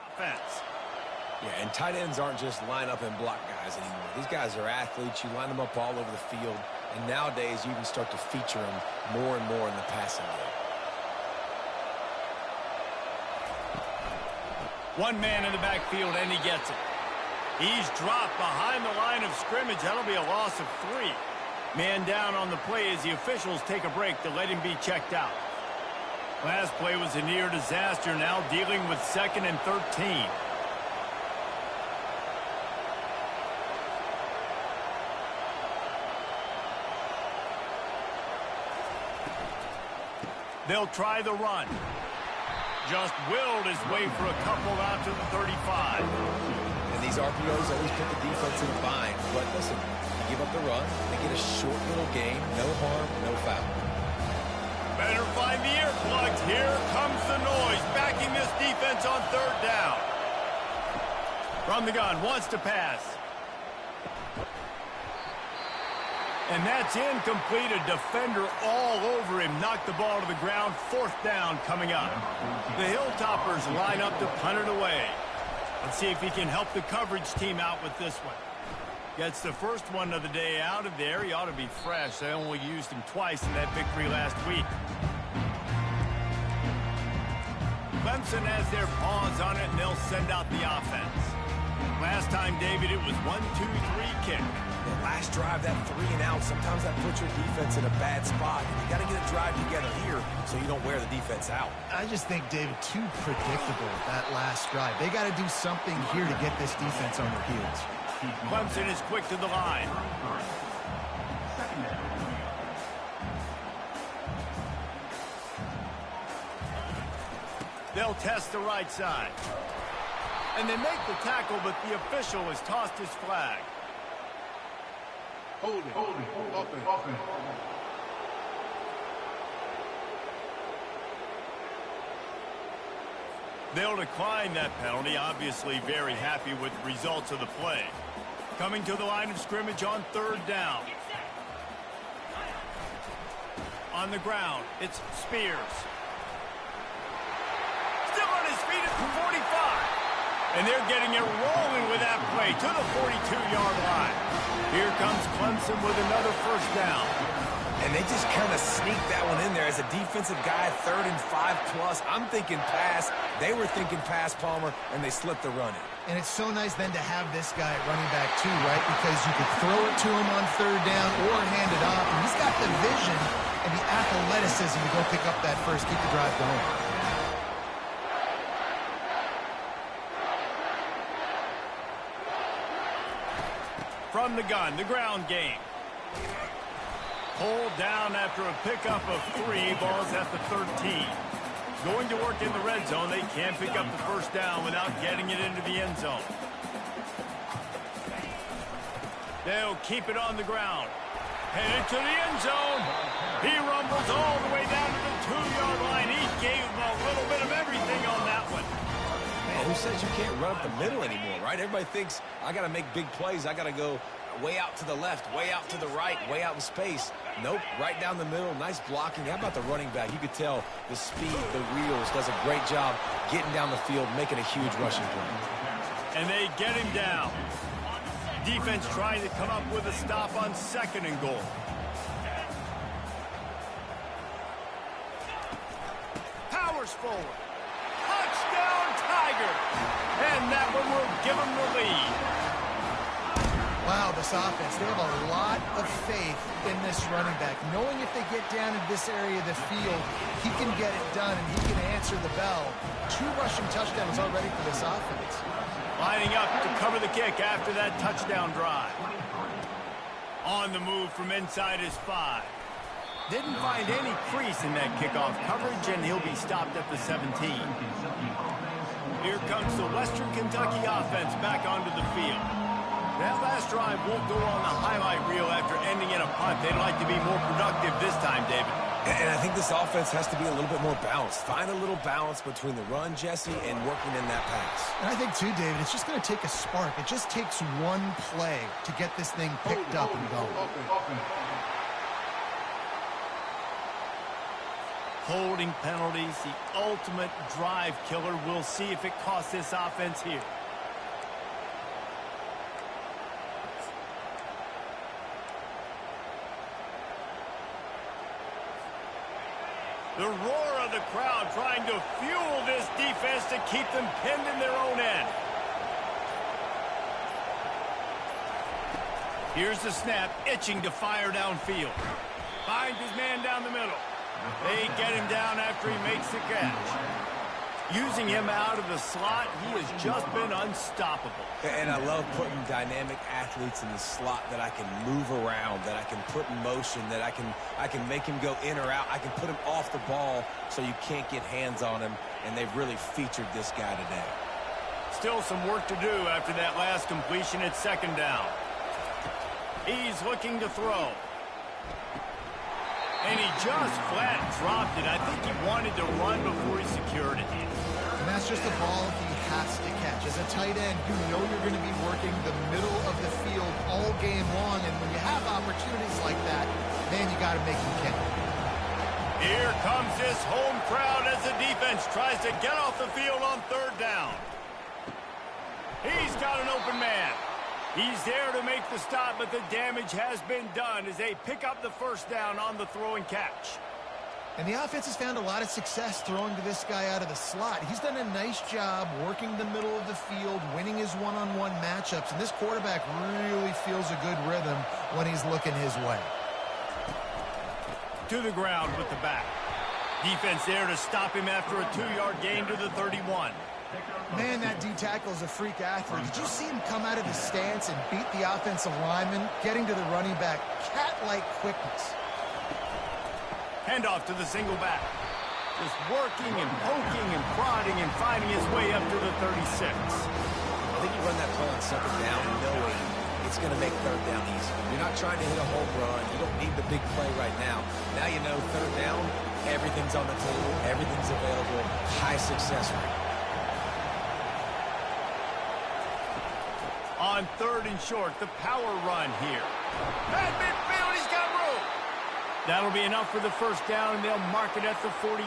Offense. Yeah, and tight ends aren't just line up and block guys anymore. These guys are athletes. You line them up all over the field. And nowadays, you can start to feature them more and more in the passing game. One man in the backfield, and he gets it. He's dropped behind the line of scrimmage. That'll be a loss of 3. Man down on the play as the officials take a break to let him be checked out. Last play was a near disaster, now dealing with 2nd and 13. They'll try the run. Just willed his way for a couple out to the 35. And these RPOs always put the defense in a bind. But listen, you give up the run, they get a short little game, no harm, no foul. Better find the earplugs. Here comes the noise, backing this defense on third down. From the gun, wants to pass. And that's incomplete. A defender all over him. Knocked the ball to the ground. 4th down coming up. The Hilltoppers line up to punt it away. Let's see if he can help the coverage team out with this one. Gets the first one of the day out of there. He ought to be fresh. They only used him twice in that victory last week. Clemson has their paws on it, and they'll send out the offense. Last time, David, it was 1-2-3 kick. The last drive, that 3 and out, sometimes that puts your defense in a bad spot. And you got to get a drive together here so you don't wear the defense out. I just think, David, too predictable that last drive. They got to do something here to get this defense on their heels. Clemson is quick to the line. They'll test the right side. And they make the tackle, but the official has tossed his flag. Hold it. Open. They'll decline that penalty, obviously very happy with the results of the play. Coming to the line of scrimmage on third down. On the ground, it's Spears. Still on his feet at the 45. And they're getting it rolling with that play to the 42-yard line. Here comes Clemson with another first down. And they just kind of sneaked that one in there as a defensive guy, 3rd and 5+. I'm thinking pass. They were thinking pass, Palmer, and they slipped the run in. And it's so nice then to have this guy at running back too, right? Because you could throw it to him on third down or hand it off. And he's got the vision and the athleticism to go pick up that first, keep the drive going. From the gun, the ground game. Pulled down after a pickup of 3. Ball's at the 13. Going to work in the red zone. They can't pick up the first down without getting it into the end zone. They'll keep it on the ground. Headed to the end zone. He rumbles all the way down to the 2-yard line. He gave him a little bit of everything on that one. Man, who says you can't run up the middle anymore, right? Everybody thinks I got to make big plays. I got to go way out to the left, way out to the right, way out in space. Nope, right down the middle. Nice blocking. How about the running back? You could tell the speed, the wheels, does a great job getting down the field, making a huge rushing play. And they get him down. Defense trying to come up with a stop on 2nd and goal. Powers forward. Touchdown, Tiger. And that one will give them the lead. Wow, this offense, they have a lot of faith in this running back. Knowing if they get down in this area of the field, he can get it done and he can answer the bell. 2 rushing touchdowns already for this offense. Lining up to cover the kick after that touchdown drive. On the move from inside his 5. Didn't find any crease in that kickoff coverage, and he'll be stopped at the 17. Here comes the Western Kentucky offense back onto the field. That last drive won't go on the highlight reel after ending in a punt. They'd like to be more productive this time, David. And I think this offense has to be a little bit more balanced. Find a little balance between the run, Jesse, and working in that pass. And I think, too, David, it's just going to take a spark. It just takes one play to get this thing picked up and going. Holding penalties, the ultimate drive killer. We'll see if it costs this offense here. The roar of the crowd trying to fuel this defense to keep them pinned in their own end. Here's the snap, itching to fire downfield. Finds his man down the middle. They get him down after he makes the catch. Using him out of the slot, he has just been unstoppable. And I love putting dynamic athletes in the slot that I can move around, that I can put in motion, that I can make him go in or out. I can put him off the ball so you can't get hands on him, and they've really featured this guy today. Still some work to do after that last completion at 2nd down. He's looking to throw. And he just flat dropped it. I think he wanted to run before he secured it. And that's just a ball he has to catch. As a tight end, you know you're going to be working the middle of the field all game long. And when you have opportunities like that, man, you got to make them count. Here comes this home crowd as the defense tries to get off the field on 3rd down. He's got an open man. He's there to make the stop, but the damage has been done as they pick up the 1st down on the throw and catch. And the offense has found a lot of success throwing to this guy out of the slot. He's done a nice job working the middle of the field, winning his one-on-one matchups, and this quarterback really feels a good rhythm when he's looking his way. To the ground with the back. Defense there to stop him after a 2-yard gain to the 31. Man, that D-tackle is a freak athlete. Did you see him come out of his stance and beat the offensive lineman, getting to the running back? Cat-like quickness. Handoff to the single back. Just working and poking and prodding and finding his way up to the 36. I think you run that play on 2nd down knowing it's going to make 3rd down easy. You're not trying to hit a home run. You don't need the big play right now. Now you know 3rd down, everything's on the table, everything's available, high success rate. On 3rd and short, the power run here. At midfield, he's got room. That'll be enough for the 1st down, and they'll mark it at the 48.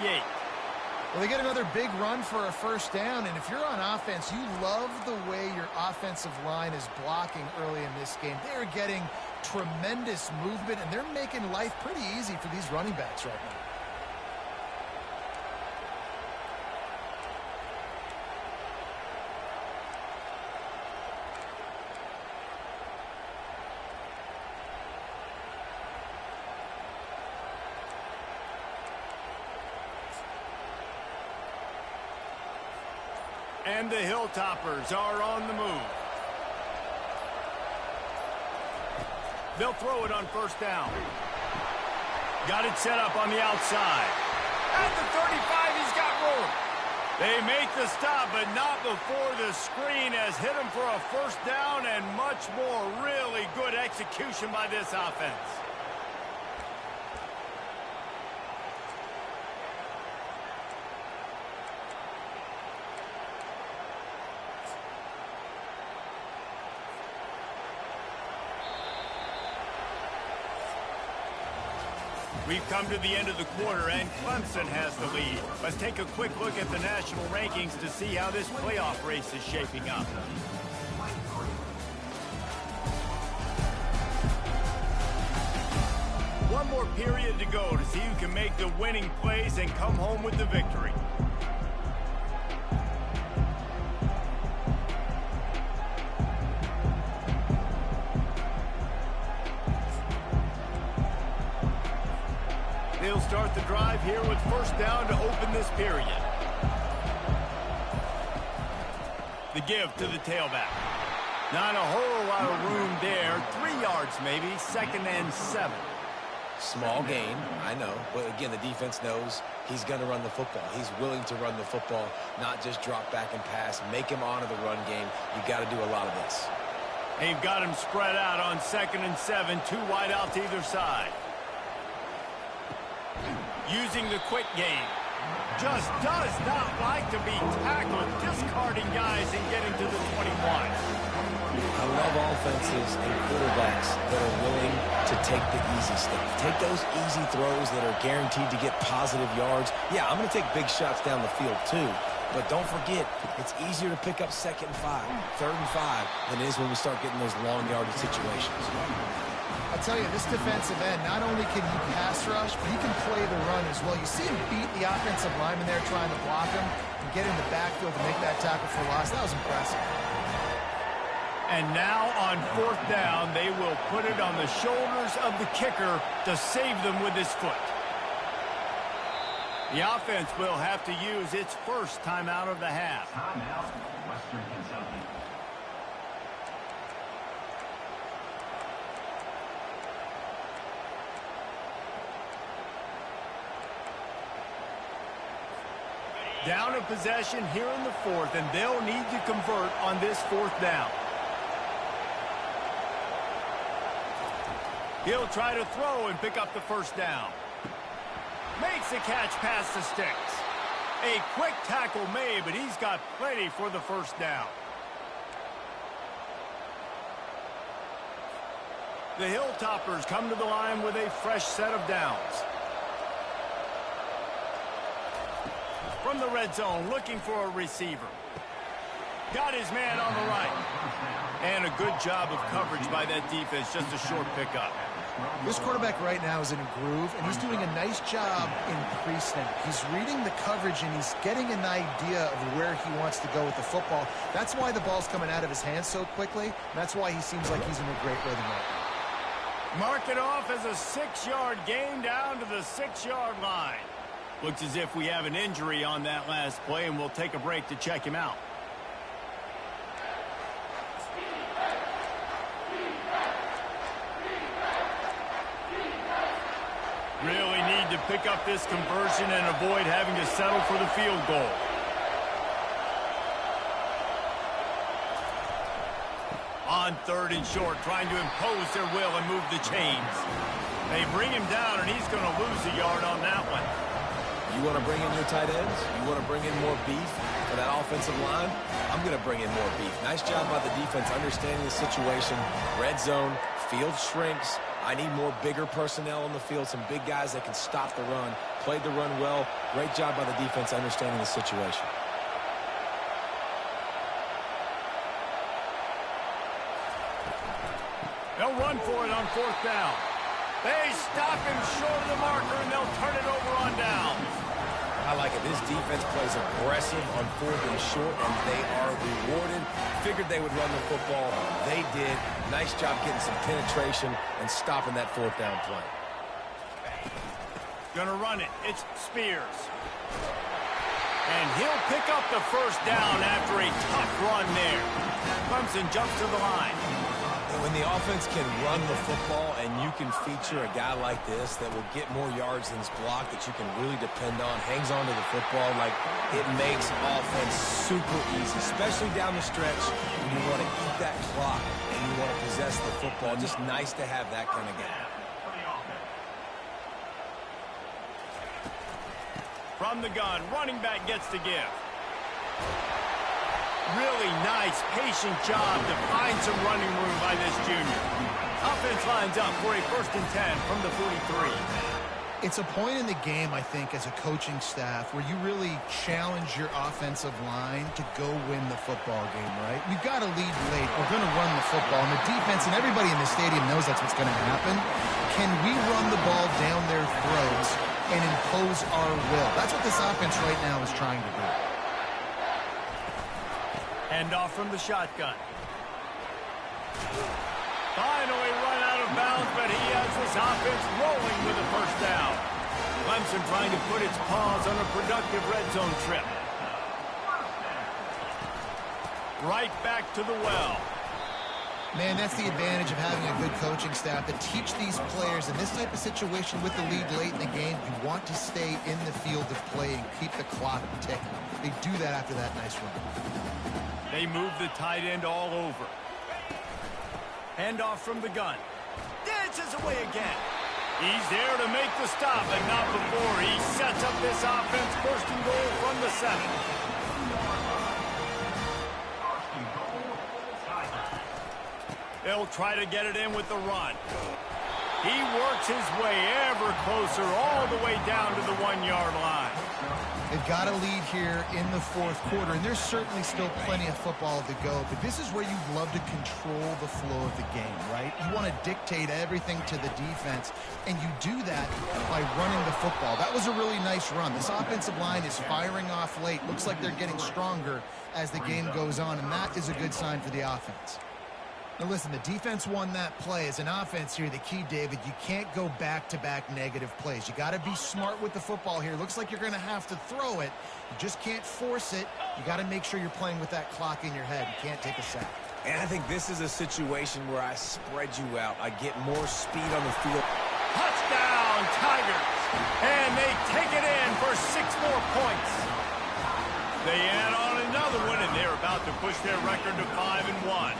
Well, they get another big run for a 1st down, and if you're on offense, you love the way your offensive line is blocking early in this game. They're getting tremendous movement, and they're making life pretty easy for these running backs right now. And the Hilltoppers are on the move. They'll throw it on 1st down. Got it set up on the outside. At the 35, he's got room. They make the stop, but not before the screen has hit him for a 1st down and much more. Really good execution by this offense. We've come to the end of the quarter, and Clemson has the lead. Let's take a quick look at the national rankings to see how this playoff race is shaping up. One more period to go to see who can make the winning plays and come home with the victory. They'll start the drive here with first down to open this period. The give to the tailback. Not a whole lot of room there. 3 yards maybe, 2nd and 7. Small gain, I know. But again, the defense knows he's going to run the football. He's willing to run the football, not just drop back and pass. Make him honor the run game. You got to do a lot of this. They've got him spread out on 2nd and 7. 2 wide out to either side. Using the quick game. Just does not like to be tackled. Discarding guys and getting to the 21. I love offenses and quarterbacks that are willing to take the easy stuff. Take those easy throws that are guaranteed to get positive yards. Yeah, I'm going to take big shots down the field too. But don't forget, it's easier to pick up 2nd and 5, 3rd and 5 than it is when we start getting those long yardage situations. I'll tell you, this defensive end, not only can he pass rush, but he can play the run as well. You see him beat the offensive lineman there trying to block him and get in the backfield to make that tackle for loss. That was impressive. And now on 4th down, they will put it on the shoulders of the kicker to save them with his foot. The offense will have to use its first timeout of the half. Timeout, Western Kentucky. Down a possession here in the 4th, and they'll need to convert on this 4th down. He'll try to throw and pick up the first down. Makes the catch past the sticks. A quick tackle made, but he's got plenty for the first down. The Hilltoppers come to the line with a fresh set of downs. From the red zone, looking for a receiver. Got his man on the right. And a good job of coverage by that defense, just a short pickup. This quarterback right now is in a groove, and he's doing a nice job in pre-snap. He's reading the coverage, and he's getting an idea of where he wants to go with the football. That's why the ball's coming out of his hands so quickly. That's why he seems like he's in a great rhythm right now. Mark it off as a 6-yard gain down to the 6-yard line. Looks as if we have an injury on that last play, and we'll take a break to check him out. Really need to pick up this conversion and avoid having to settle for the field goal. On 3rd and short, trying to impose their will and move the chains. They bring him down, and he's going to lose a yard on that one. You want to bring in your tight ends? You want to bring in more beef for that offensive line? I'm going to bring in more beef. Nice job by the defense understanding the situation. Red zone, field shrinks. I need more bigger personnel on the field, some big guys that can stop the run. Played the run well. Great job by the defense understanding the situation. They'll run for it on 4th down. They stop him short of the marker, and they'll turn it over on downs. I like it. This defense plays aggressive on 4th and short, and they are rewarded. Figured they would run the football. They did. Nice job getting some penetration and stopping that 4th down play. Gonna run it. It's Spears. And he'll pick up the first down after a tough run there. Clemson jumps to the line. When the offense can run the football and you can feature a guy like this that will get more yards than his block that you can really depend on, hangs on to the football, like it makes offense super easy, especially down the stretch when you want to eat that clock and you want to possess the football. Just nice to have that kind of game. From the gun, running back gets to give. Really nice, patient job to find some running room by this junior. Offense lines up for a 1st and 10 from the 43. It's a point in the game, I think, as a coaching staff where you really challenge your offensive line to go win the football game, right? We've got to lead late. We're going to run the football. And the defense and everybody in the stadium knows that's what's going to happen. Can we run the ball down their throats and impose our will. That's what this offense right now is trying to do. Hand off from the shotgun. Finally run out of bounds, but he has this offense rolling with a first down. Clemson trying to put its paws on a productive red zone trip. Right back to the well. Man, that's the advantage of having a good coaching staff that teach these players in this type of situation with the lead late in the game. You want to stay in the field of play and keep the clock ticking. They do that after that nice run. They move the tight end all over. Hand off from the gun. Dances away again. He's there to make the stop, but not before he sets up this offense. First and goal from the 7. They'll try to get it in with the run. He works his way ever closer all the way down to the 1-yard line. They've got a lead here in the fourth quarter, and there's certainly still plenty of football to go, but this is where you'd love to control the flow of the game, right? You want to dictate everything to the defense, and you do that by running the football. That was a really nice run. This offensive line is firing off late. Looks like they're getting stronger as the game goes on, and that is a good sign for the offense. Now listen, the defense won that play. As an offense here, the key, David, you can't go back-to-back negative plays. You got to be smart with the football here. Looks like you're going to have to throw it. You just can't force it. You got to make sure you're playing with that clock in your head. You can't take a sack. And I think this is a situation where I spread you out. I get more speed on the field. Touchdown, Tigers! And they take it in for 6 more points. They add on another one, and they're about to push their record to 5-1.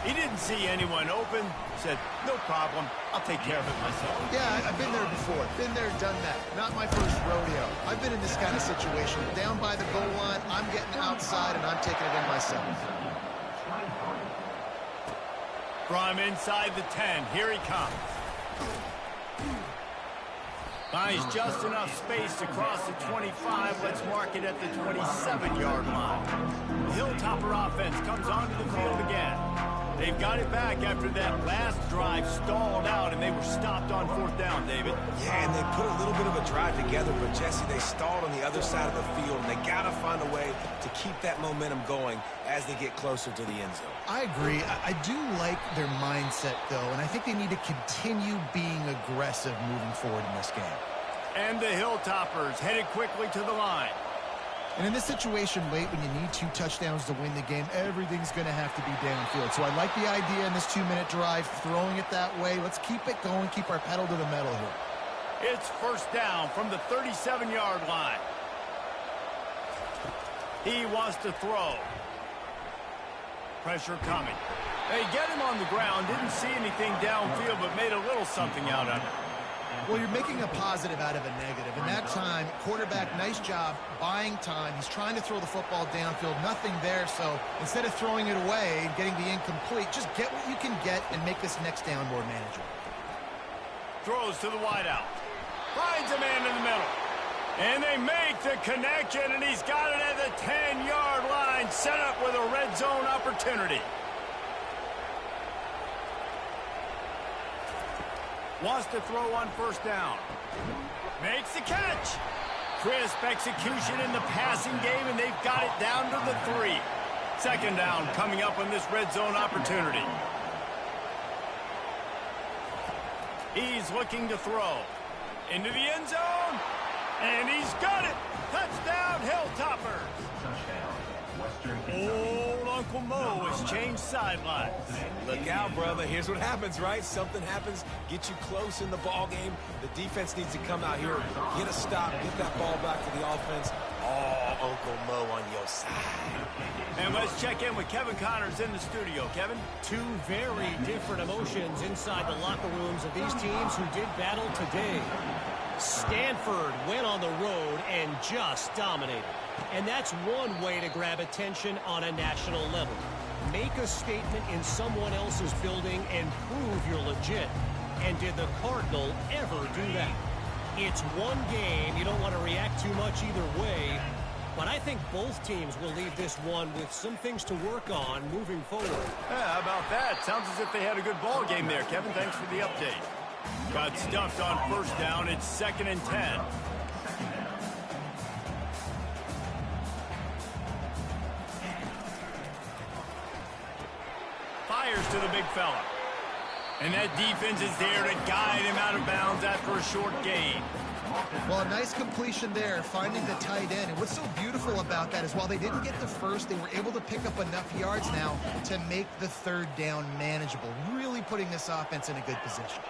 He didn't see anyone open. Said, no problem. I'll take care of it myself. Yeah, I've been there before. Been there, done that. Not my first rodeo. I've been in this kind of situation. Down by the goal line, I'm getting outside, and I'm taking it in myself. From inside the 10, here he comes. Finds just enough space to cross the 25. Let's mark it at the 27-yard line. The Hilltopper offense comes onto the field again. They've got it back after that last drive stalled out, and they were stopped on 4th down, David. Yeah, and they put a little bit of a drive together, but, Jesse, they stalled on the other side of the field, and they got to find a way to keep that momentum going as they get closer to the end zone. I agree. I do like their mindset, though, and I think they need to continue being aggressive moving forward in this game. And the Hilltoppers headed quickly to the line. And in this situation, late, when you need 2 touchdowns to win the game, everything's going to have to be downfield. So I like the idea in this 2-minute drive, throwing it that way. Let's keep it going, keep our pedal to the metal here. It's first down from the 37-yard line. He wants to throw. Pressure coming. They get him on the ground, didn't see anything downfield, but made a little something out of it. Well, you're making a positive out of a negative. And that time, quarterback, nice job, buying time. He's trying to throw the football downfield. Nothing there, so instead of throwing it away and getting the incomplete, just get what you can get and make this next down more manageable. Throws to the wideout. Finds a man in the middle. And they make the connection, and he's got it at the 10-yard line, set up with a red zone opportunity. Wants to throw on first down. Makes the catch. Crisp execution in the passing game, and they've got it down to the 3. Second down coming up on this red zone opportunity. He's looking to throw. Into the end zone. And he's got it. Touchdown, Hilltoppers. Old Uncle Mo has changed sidelines. Look out, brother. Here's what happens, right? Something happens, get you close in the ball game. The defense needs to come out here, get a stop, get that ball back to the offense. Oh, Uncle Mo on your side. And let's check in with Kevin Connors in the studio. Kevin? 2 very different emotions inside the locker rooms of these teams who did battle today. Stanford went on the road and just dominated. And that's one way to grab attention on a national level. Make a statement in someone else's building and prove you're legit. And did the Cardinal ever do that? It's one game. You don't want to react too much either way. But I think both teams will leave this one with some things to work on moving forward. Yeah, how about that? Sounds as if they had a good ball game there, Kevin. Thanks for the update. Got stuffed on first down. It's 2nd and 10. Fires to the big fella. And that defense is there to guide him out of bounds after a short gain. Well, a nice completion there, finding the tight end. And what's so beautiful about that is while they didn't get the first, they were able to pick up enough yards now to make the third down manageable, really putting this offense in a good position.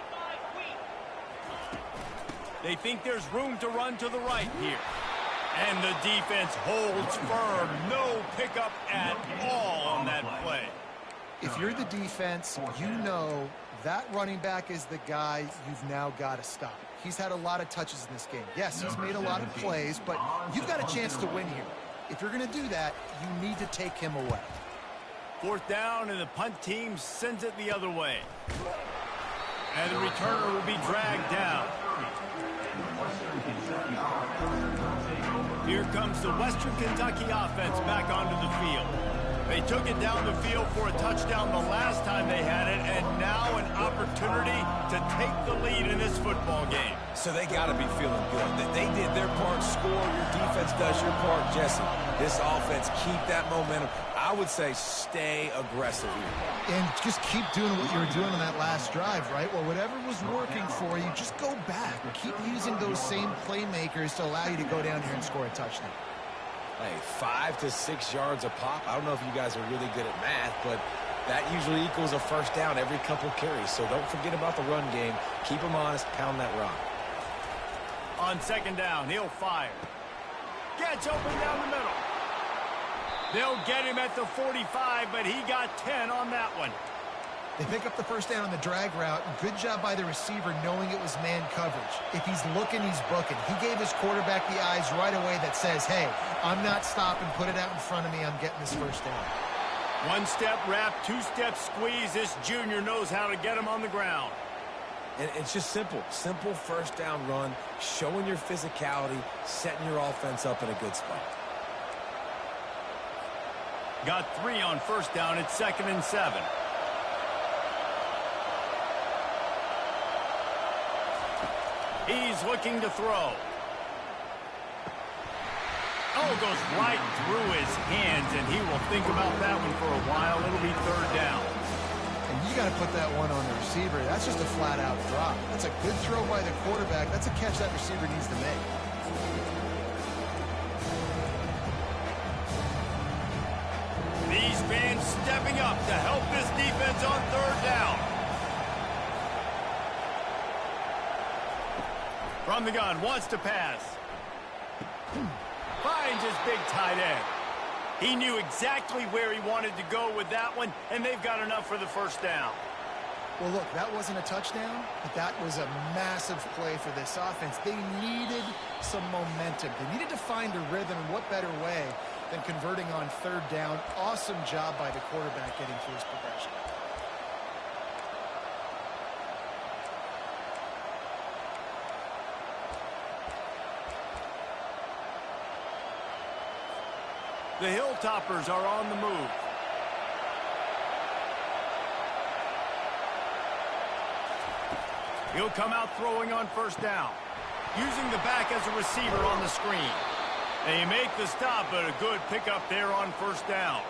They think there's room to run to the right here. And the defense holds firm. No pickup at all on that play. If you're the defense, you know that running back is the guy you've now got to stop. He's had a lot of touches in this game. Yes, he's made a lot of plays, but you've got a chance to win here. If you're going to do that, you need to take him away. 4th down, and the punt team sends it the other way. And the returner will be dragged down. Here comes the Western Kentucky offense back onto the field. They took it down the field for a touchdown the last time they had it, and now an opportunity to take the lead in this football game. So they got to be feeling good. They did their part, score. Your defense does your part, Jesse. This offense, keep that momentum. I would say stay aggressive here. And just keep doing what you were doing on that last drive, right? Well, whatever was working for you, just go back. Keep using those same playmakers to allow you to go down here and score a touchdown. Hey, 5 to 6 yards a pop. I don't know if you guys are really good at math, but that usually equals a first down every couple carries. So don't forget about the run game. Keep them honest. Pound that rock. On 2nd down, he'll fire. Gets open down the middle. They'll get him at the 45, but he got 10 on that one. They pick up the first down on the drag route. Good job by the receiver knowing it was man coverage. If he's looking, he's booking. He gave his quarterback the eyes right away that says, hey, I'm not stopping. Put it out in front of me. I'm getting this first down. 1-step wrap, 2-step squeeze. This junior knows how to get him on the ground. And it's just simple. Simple first down run, showing your physicality, setting your offense up in a good spot. Got 3 on first down. It's 2nd and 7. He's looking to throw. Oh, goes right through his hands, and he will think about that one for a while. It'll be 3rd down. And you got to put that one on the receiver. That's just a flat-out drop. That's a good throw by the quarterback. That's a catch that receiver needs to make. These fans stepping up to help this defense on 3rd down. From the gun, wants to pass. Finds his big tight end. He knew exactly where he wanted to go with that one, and they've got enough for the first down. Well, look, that wasn't a touchdown, but that was a massive play for this offense. They needed some momentum. They needed to find a rhythm, and what better way than converting on 3rd down. Awesome job by the quarterback getting through his progression. The Hilltoppers are on the move. He'll come out throwing on first down, using the back as a receiver on the screen. They make the stop, but a good pickup there on first down.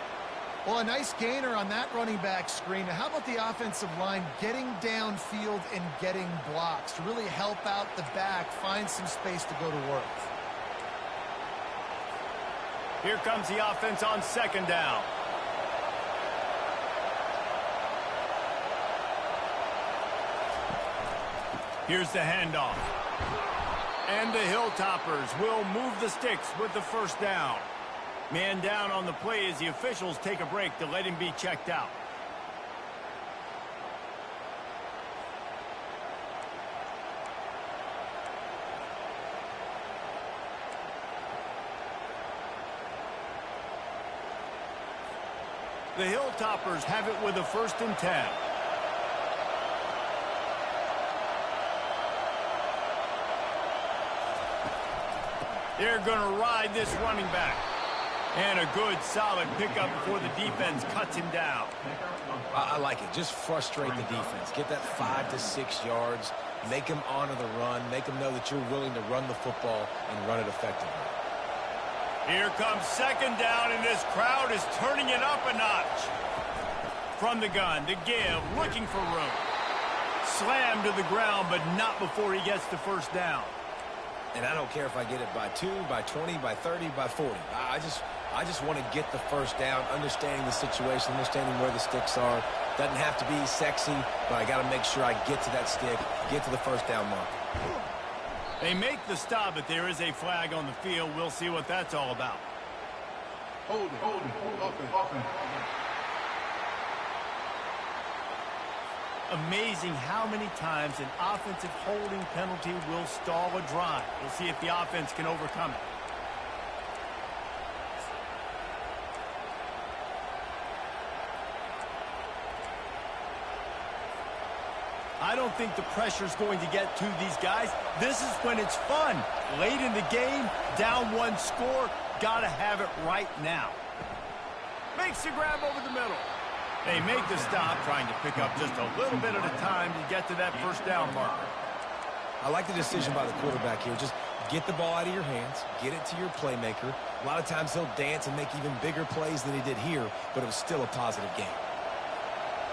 Well, a nice gainer on that running back screen. Now, how about the offensive line getting downfield and getting blocks to really help out the back, find some space to go to work? Here comes the offense on 2nd down. Here's the handoff. And the Hilltoppers will move the sticks with the first down. Man down on the play as the officials take a break to let him be checked out. The Hilltoppers have it with a 1st and 10. They're going to ride this running back. And a good, solid pickup before the defense cuts him down. I like it. Just frustrate the defense. Get that 5 to 6 yards. Make them honor the run. Make them know that you're willing to run the football and run it effectively. Here comes second down, and this crowd is turning it up a notch. From the gun, to give, looking for room. Slammed to the ground, but not before he gets the first down. And I don't care if I get it by 2, by 20, by 30, by 40. I just want to get the first down, understanding the situation, understanding where the sticks are. Doesn't have to be sexy, but I got to make sure I get to that stick, get to the first down mark. They make the stop, but there is a flag on the field. We'll see what that's all about. Hold it. Amazing how many times an offensive holding penalty will stall a drive. We'll see if the offense can overcome it. I don't think the pressure's going to get to these guys. This is when it's fun. Late in the game, down one score, gotta have it right now. Makes the grab over the middle. They make the stop, trying to pick up just a little bit at a time to get to that first down marker. I like the decision by the quarterback here. Just get the ball out of your hands, get it to your playmaker. A lot of times he'll dance and make even bigger plays than he did here, but it was still a positive game.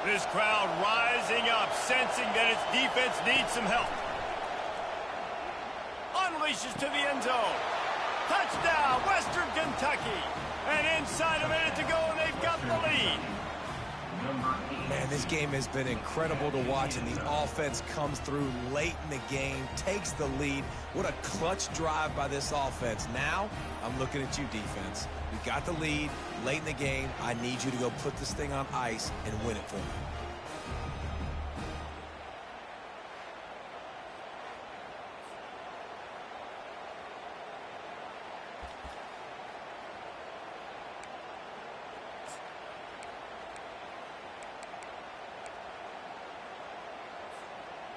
This crowd rising up, sensing that its defense needs some help. Unleashes to the end zone. Touchdown, Western Kentucky. And inside a minute to go, and they've got the lead. Man, this game has been incredible to watch, and the offense comes through late in the game, takes the lead. What a clutch drive by this offense. Now, I'm looking at you, defense. We got the lead late in the game. I need you to go put this thing on ice and win it for me.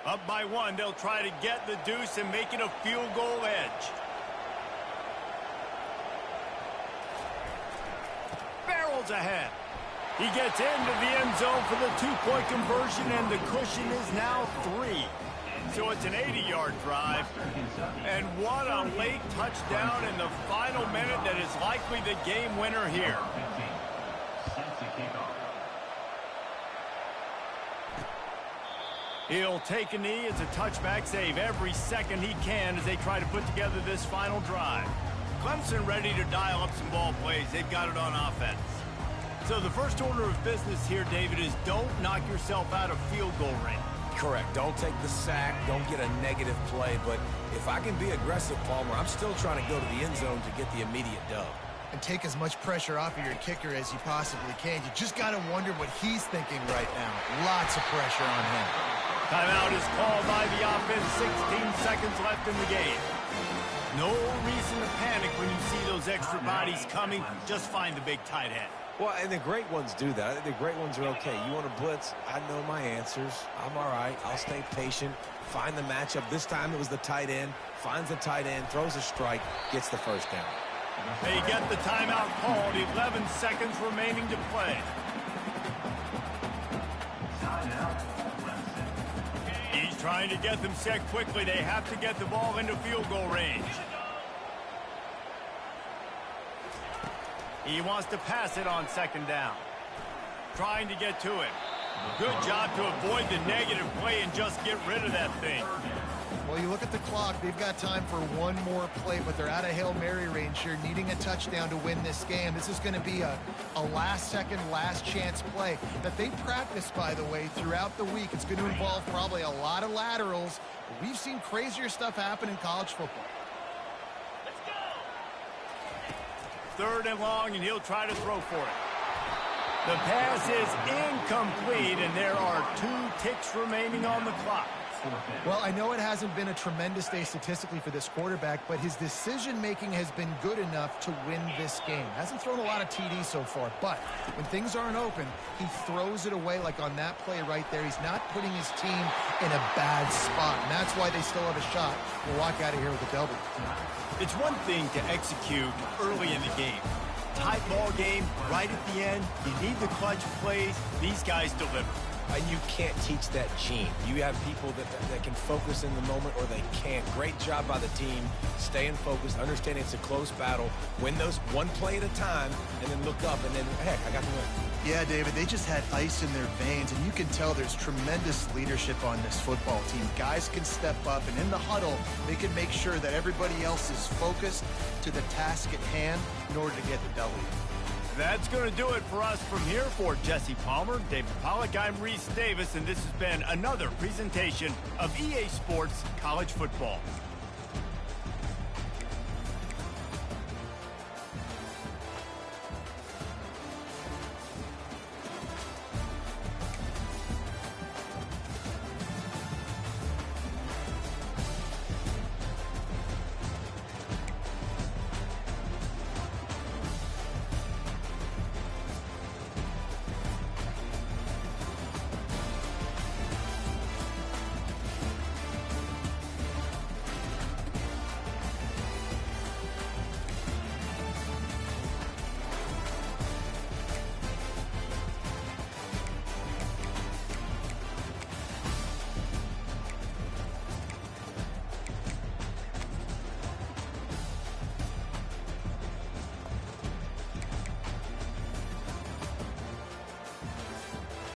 Up by one, they'll try to get the deuce and make it a field goal edge. Barrels ahead. He gets into the end zone for the two-point conversion, and the cushion is now 3. So it's an 80-yard drive. And what a late touchdown in the final minute that is likely the game winner here. He'll take a knee. It's a touchback save every second he can as they try to put together this final drive. Clemson ready to dial up some ball plays. They've got it on offense. So the first order of business here, David, is don't knock yourself out of field goal range. Correct. Don't take the sack. Don't get a negative play. But if I can be aggressive, Palmer, I'm still trying to go to the end zone to get the immediate dub. And take as much pressure off of your kicker as you possibly can. You just got to wonder what he's thinking right now. Lots of pressure on him. Timeout is called by the offense. 16 seconds left in the game. No reason to panic when you see those extra bodies coming. Just find the big tight end. Well, and the great ones do that. I think the great ones are okay. You want to blitz? I know my answers. I'm all right. I'll stay patient. Find the matchup. This time it was the tight end. Finds the tight end, throws a strike, gets the first down. They get the timeout called. 11 seconds remaining to play. He's trying to get them set quickly. They have to get the ball into field goal range. He wants to pass it on second down. Trying to get to it. Good job to avoid the negative play and just get rid of that thing. Well, you look at the clock. They've got time for one more play, but they're out of Hail Mary range here, needing a touchdown to win this game. This is going to be a last-second, last-chance play that they practice, by the way, throughout the week. It's going to involve probably a lot of laterals. We've seen crazier stuff happen in college football. Third and long, and he'll try to throw for it. The pass is incomplete, and there are 2 ticks remaining on the clock. Well, I know it hasn't been a tremendous day statistically for this quarterback, but his decision-making has been good enough to win this game. Hasn't thrown a lot of TDs so far, but when things aren't open, he throws it away like on that play right there. He's not putting his team in a bad spot, and that's why they still have a shot to walk out of here with a W. It's one thing to execute early in the game. Tight ball game, right at the end. You need the clutch plays. These guys deliver. and you can't teach that gene. You have people that can focus in the moment or they can't. Great job by the team, staying focused, understanding it's a close battle, win those one play at a time, and then look up, and then, heck, I got the win. Yeah, David, they just had ice in their veins, and you can tell there's tremendous leadership on this football team. Guys can step up, and in the huddle, they can make sure that everybody else is focused to the task at hand in order to get the W. That's going to do it for us from here. For Jesse Palmer, David Pollack, I'm Reese Davis, and this has been another presentation of EA Sports College Football.